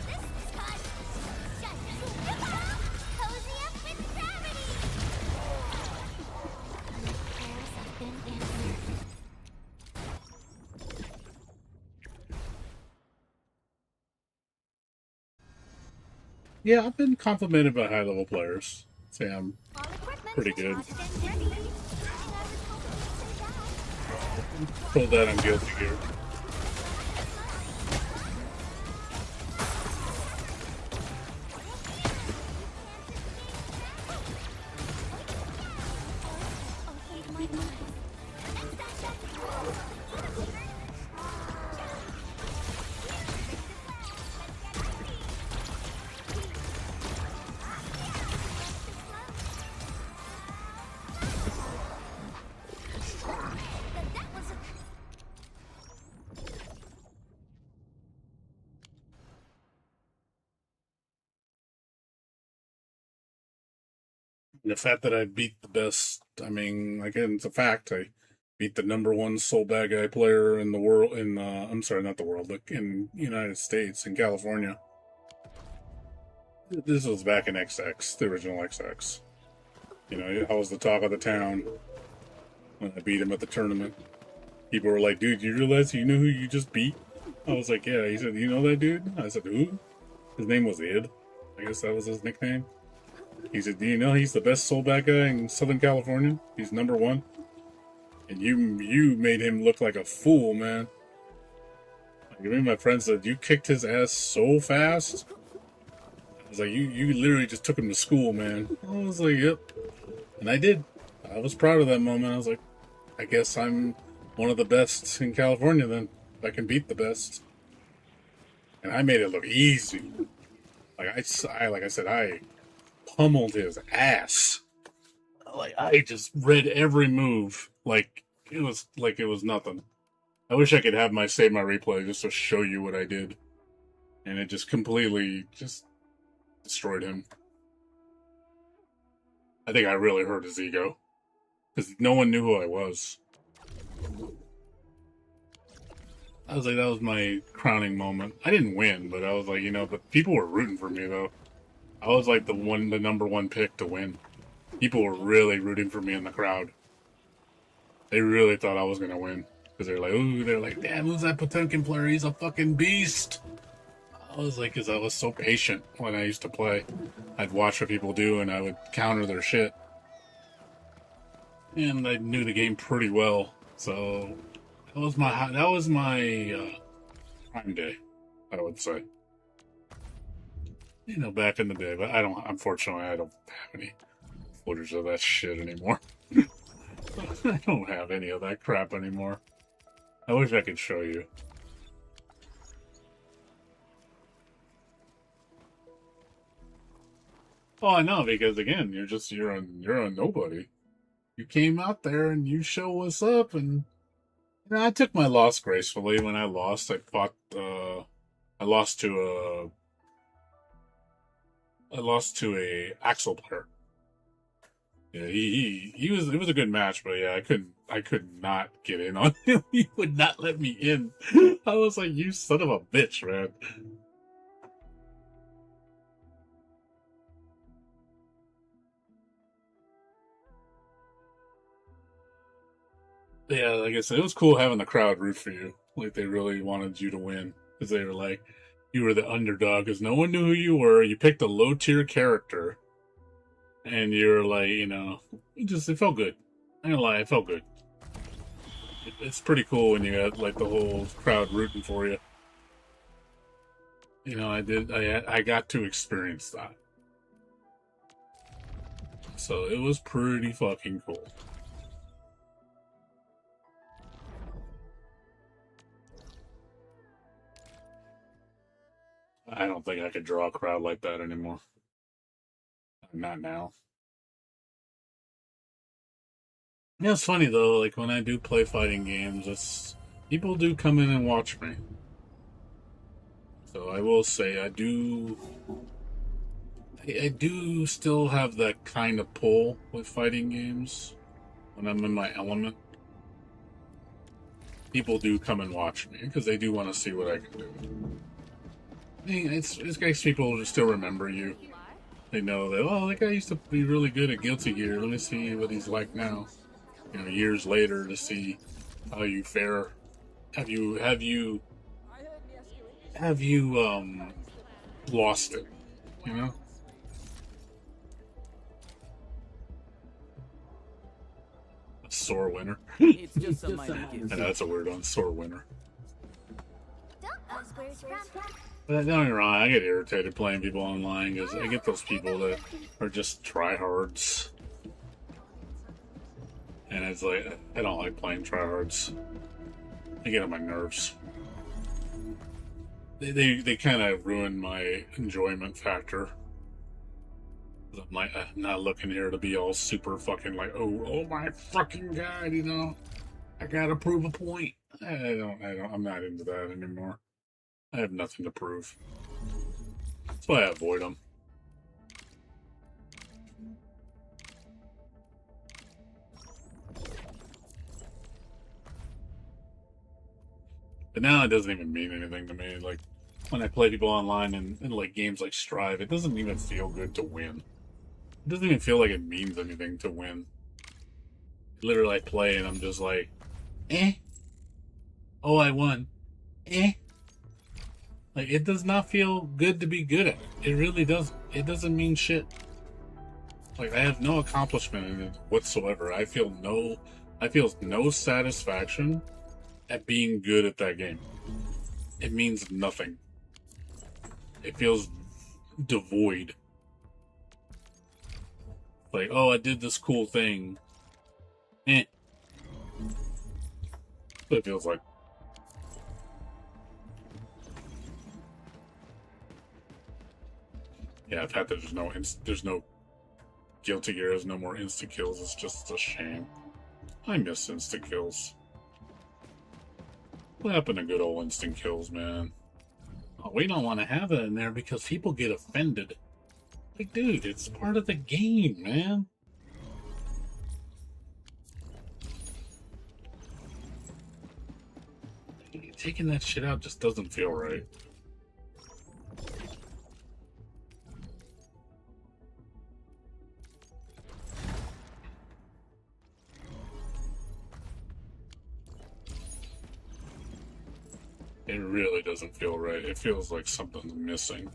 This time, cozy up with gravity! Prayers have been answered. Yeah, I've been complimented by high-level players. Say I'm All equipment pretty good. charged and ready. I was hoping you'd say that. Told that I'm Guilty Gear. Okay, my mind. That was a And the fact that I beat the best, I mean, again, it's a fact. I beat the #1 soul bad guy player in the world, I'm sorry, not the world, but in the United States, in California. This was back in XX, the original XX. You know, I was the talk of the town when I beat him at the tournament. People were like, dude, you realize you know who you just beat? I was like, yeah. He said, you know that dude? I said, who? His name was Id. I guess that was his nickname. He said, do you know he's the best soul back guy in Southern California? He's #1. And you made him look like a fool, man. Like, me and my friend said, you kicked his ass so fast. I was like, you literally just took him to school, man. I was like, yep. And I did. I was proud of that moment. I was like, I guess I'm one of the best in California then. I can beat the best. And I made it look easy. Like I said, I pummeled his ass. Like I just read every move like it was nothing. I wish I could have my save my replay just to show you what I did. And it just completely just destroyed him. I think I really hurt his ego. Because no one knew who I was. I was like, that was my crowning moment. I didn't win, but I was like, you know, but people were rooting for me, though. I was like the #1 pick to win. People were really rooting for me in the crowd. They really thought I was going to win. Because they're like, damn, who's that Potemkin player? He's a fucking beast. I was like, because I was so patient when I used to play. I'd watch what people do, and I would counter their shit. And I knew the game pretty well. So that was my prime day, I would say. You know, back in the day, but unfortunately, I don't have any footage of that shit anymore. I don't have any of that crap anymore. I wish I could show you. Oh, I know, because again, you're a nobody. You came out there and you show us up, and you know, I took my loss gracefully. When I lost, I lost to a Axel player. Yeah, it was a good match, but yeah, I could not get in on him. He would not let me in. I was like, you son of a bitch, man. Yeah, like I said, it was cool having the crowd root for you. Like, they really wanted you to win. Because they were like, you were the underdog, because no one knew who you were. You picked a low-tier character. and you're like, it felt good. I ain't gonna lie, it felt good. It's pretty cool when you got like the whole crowd rooting for you. I got to experience that. So it was pretty fucking cool. I don't think I could draw a crowd like that anymore. Not now. Yeah, it's funny though, like when I do play fighting games, people do come in and watch me. So I will say I do still have that kind of pull with fighting games when I'm in my element. People do come and watch me because they do want to see what I can do. It makes people still remember you. They know that, oh, that guy used to be really good at Guilty Gear. Let me see what he's like now. Years later to see how you fare. Have you lost it? A sore winner. It's just some minor And that's a weird one, sore winner. Don't ask where it's from. But don't get me wrong, I get irritated playing people online because I get those people that are just tryhards. And it's like, I don't like playing tryhards. They get on my nerves. They kind of ruin my enjoyment factor. I'm not looking here to be all super fucking like, oh my fucking god, I gotta prove a point. I'm not into that anymore. I have nothing to prove. That's why I avoid them. But now it doesn't even mean anything to me. Like, when I play people online in like games like Strive, it doesn't even feel good to win. It doesn't even feel like it means anything to win. Literally, I play and I'm just like, eh. Oh, I won. Eh. Like, it does not feel good to be good at it. It really doesn't. It doesn't mean shit. Like, I have no accomplishment in it whatsoever. I feel no satisfaction at being good at that game. It means nothing. It feels devoid. Like, oh, I did this cool thing. Eh. That's what it feels like. Yeah, the fact that there's no Guilty Gear, there's no more insta kills, it's just a shame. I miss insta kills. What happened to good old instant kills, man? Oh, we don't want to have that in there because people get offended. Like, dude, it's part of the game, man. Taking that shit out just doesn't feel right. It really doesn't feel right. It feels like something's missing.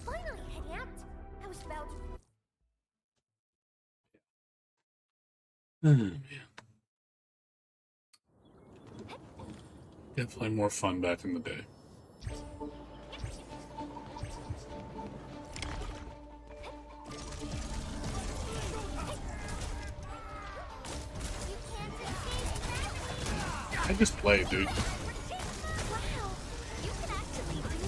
Finally hanging out. I was about Oh, man. Definitely more fun back in the day. I just play, dude. Wow. You can actually do that.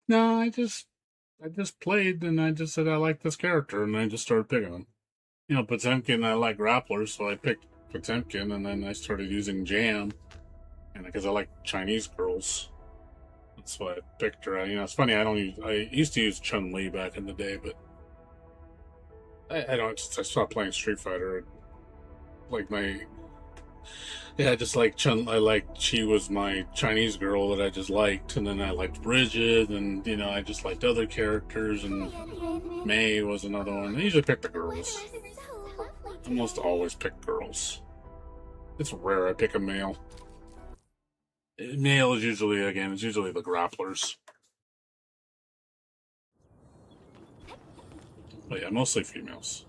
No, I just played and I just said I like this character and I just started picking him. You know, Potemkin, I like grapplers, so I picked Potemkin and then I started using Jam. And because I like Chinese girls. That's why I picked her. You know, it's funny, I used to use Chun-Li back in the day, but I stopped playing Street Fighter. Like I just like she was my Chinese girl that I just liked, and then I liked Bridget, and you know, I just liked other characters, and May was another one. I usually pick the girls. I almost always pick girls. It's rare I pick a male. Male is usually the grapplers. But yeah, mostly females.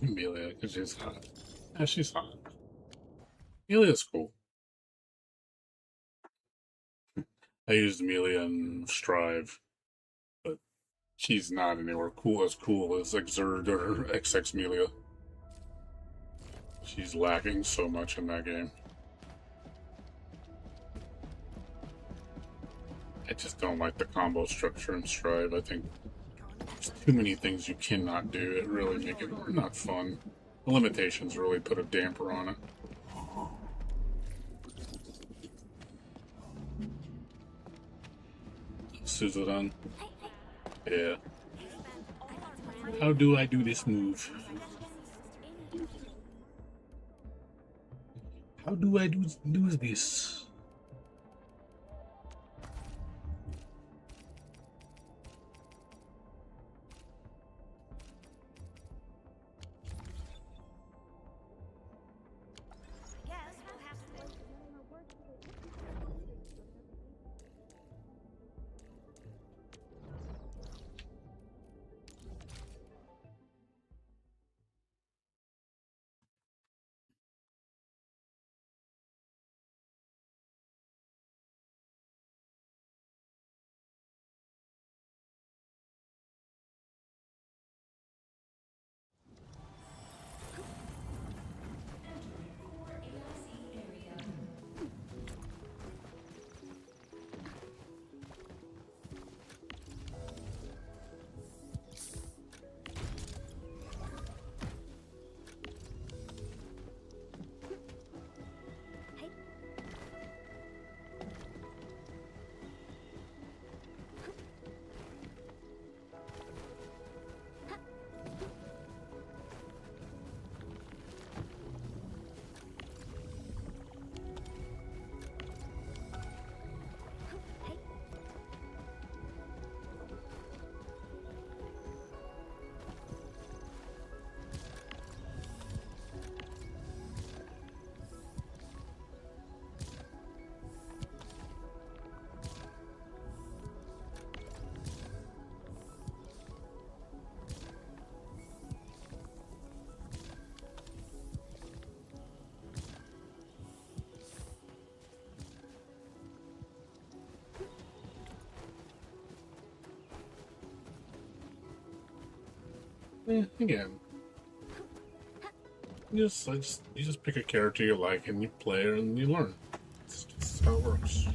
Amelia, because she's hot. Yeah, she's hot. Amelia's cool. I used Amelia in Strive, but she's not anywhere cool as Exerd or XX Amelia. She's lacking so much in that game. I just don't like the combo structure in Strive. I think there's too many things you cannot do. It really make it not fun. The limitations really put a damper on it. Suzuran. Yeah. How do I do this move? How do I do this? Again, you just pick a character you like and you play her and you learn. It's just how it works.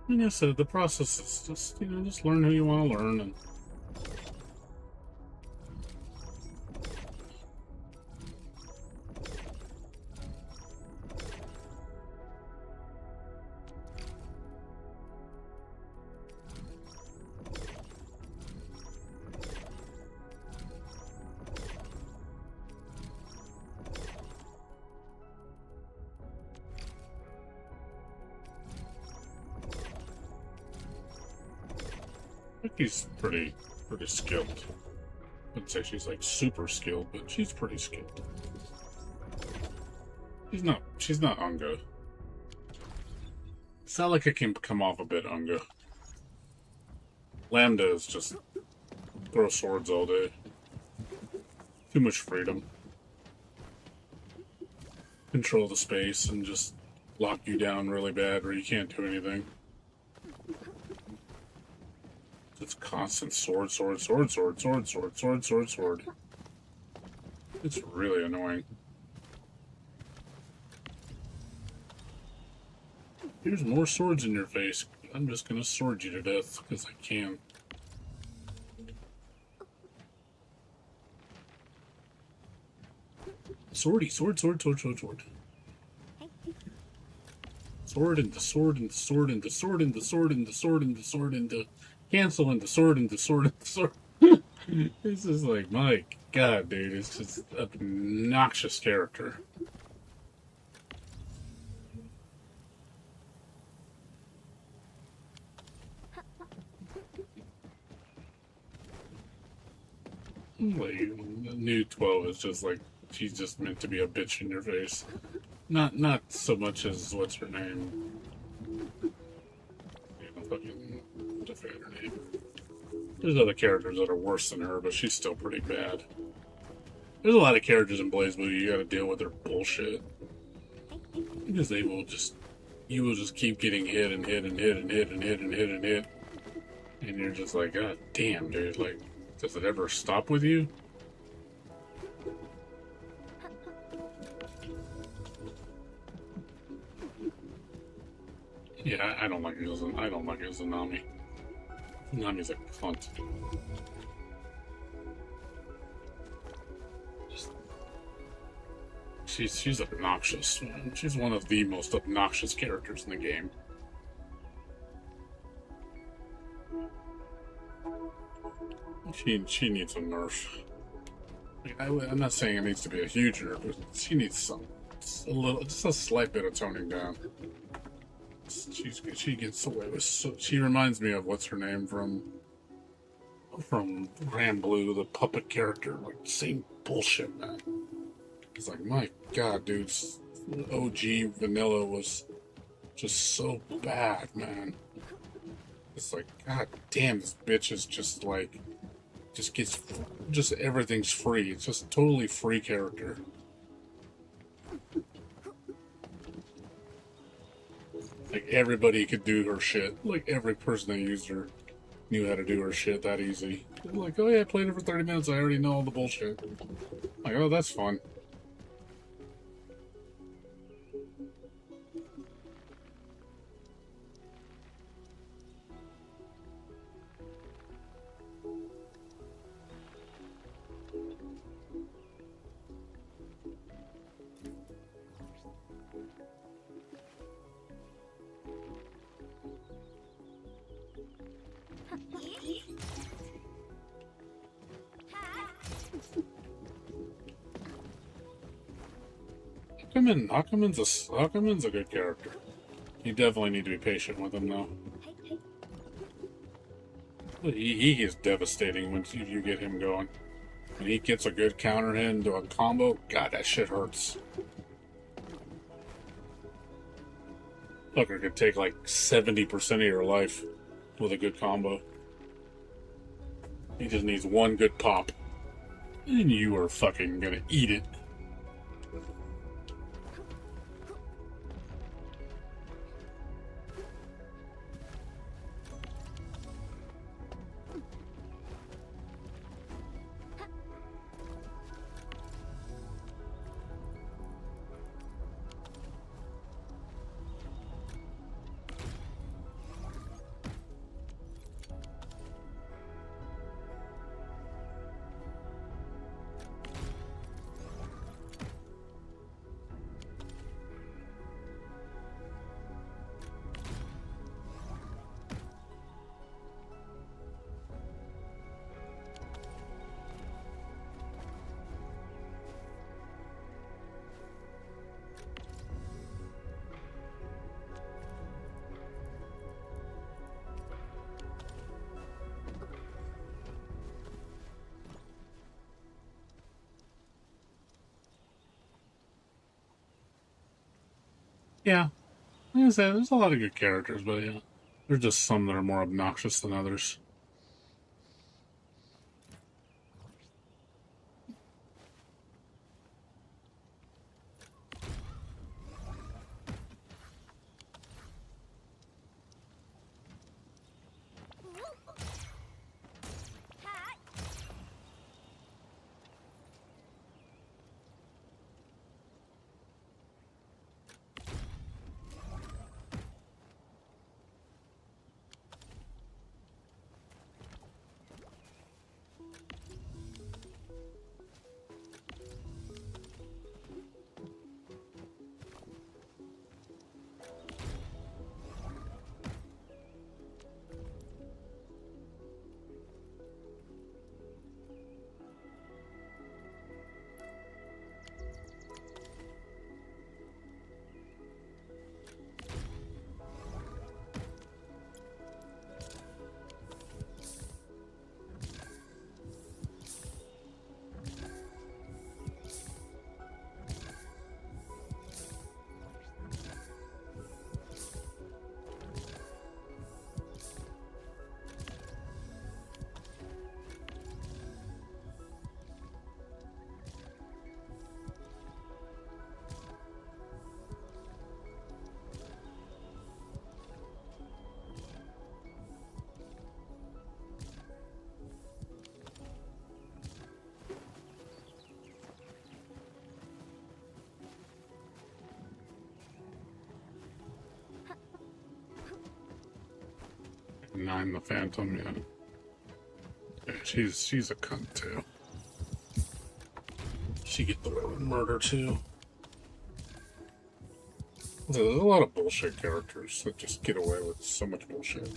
And I said the process is just learn who you want to learn and I think he's pretty pretty skilled. I wouldn't say she's like super skilled, but she's pretty skilled. She's not Unga. Celica can come off a bit Unga. Lambda is just throw swords all day. Too much freedom. Control the space and just lock you down really bad where you can't do anything. It's constant sword. It's really annoying. Here's more swords in your face. I'm just gonna sword you to death because I can. Swordy, sword. Sword into sword into sword into sword into sword into sword into sword into sword into cancel into sword into sword into sword. This is like, my god, dude, it's just an obnoxious character. Like, new 12 is just like, she's just meant to be a bitch in your face. Not so much as, what's her name? Fucking forget her name. There's other characters that are worse than her, but she's still pretty bad. There's a lot of characters in BlazBlue you gotta deal with their bullshit. Because you will just keep getting hit and hit and hit and hit and hit and hit and hit. And you're just like, god damn, dude, like, does it ever stop with you? Yeah, I don't like it as a Nami. Nami's a cunt. She's obnoxious, man. She's one of the most obnoxious characters in the game. She needs a nerf. Like, I'm not saying it needs to be a huge nerf, but she needs just a slight bit of toning down. She gets away with she reminds me of what's her name from Grand Blue, the puppet character. Like, same bullshit, man. It's like, my god, dude, OG Vanilla was just so bad, man. It's like, god damn, this bitch is just like, just everything's free. It's just a totally free character. Like, everybody could do her shit. Like, every person that used her knew how to do her shit that easy. They're like, oh yeah, I played it for 30 minutes, I already know all the bullshit. Like, oh, that's fun. Huckaman's a good character. You definitely need to be patient with him, though. He is devastating once you get him going. When he gets a good counter hit into a combo, god, that shit hurts. Fucker could take like 70% of your life with a good combo. He just needs one good pop. And you are fucking gonna eat it. Yeah, like I said, there's a lot of good characters, but yeah, there's just some that are more obnoxious than others. Cat. Nine the Phantom, yeah. Yeah, she's a cunt too. She get away with murder too. There's a lot of bullshit characters that just get away with so much bullshit.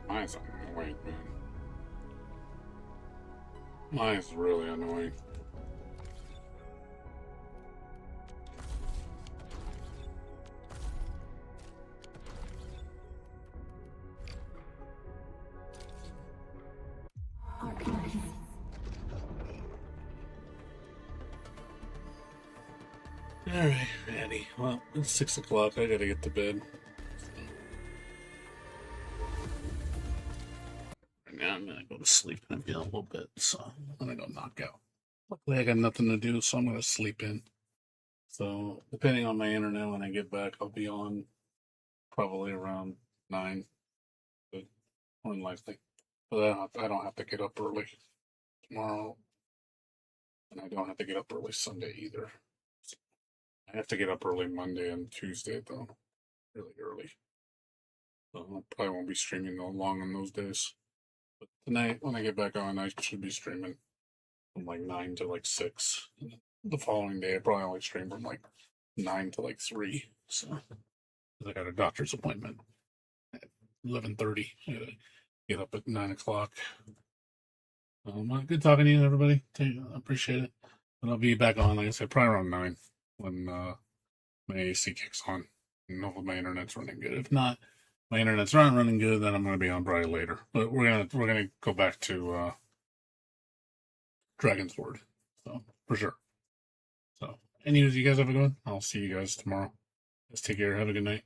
Mine's annoying, man. Mine's really annoying. Arknights. Alright, Eddie. Well, it's 6 o'clock. I gotta get to bed. Right now, I'm gonna go to sleep in a little bit, so I'm gonna go knock out. Luckily, I got nothing to do, so I'm gonna sleep in. So, depending on my internet when I get back, I'll be on probably around 9, but more than likely. But I don't have to get up early tomorrow, and I don't have to get up early Sunday either. I have to get up early Monday and Tuesday, though. Really early. So I probably won't be streaming long on those days. But tonight, when I get back on, I should be streaming from like 9 to like 6. the following day, I probably only stream from like 9 to like 3. So 'cause I got a doctor's appointment at 11:30. I gotta get up at 9 o'clock. Good talking to you, everybody. I appreciate it. But I'll be back on, like I said, probably around 9 when my AC kicks on. And hopefully my internet's running good. If not, my internet's not running good, then I'm gonna be on probably later. But we're gonna go back to Dragon's Word. So for sure. So anyways, you guys have a good one. I'll see you guys tomorrow. Let's take care. Have a good night.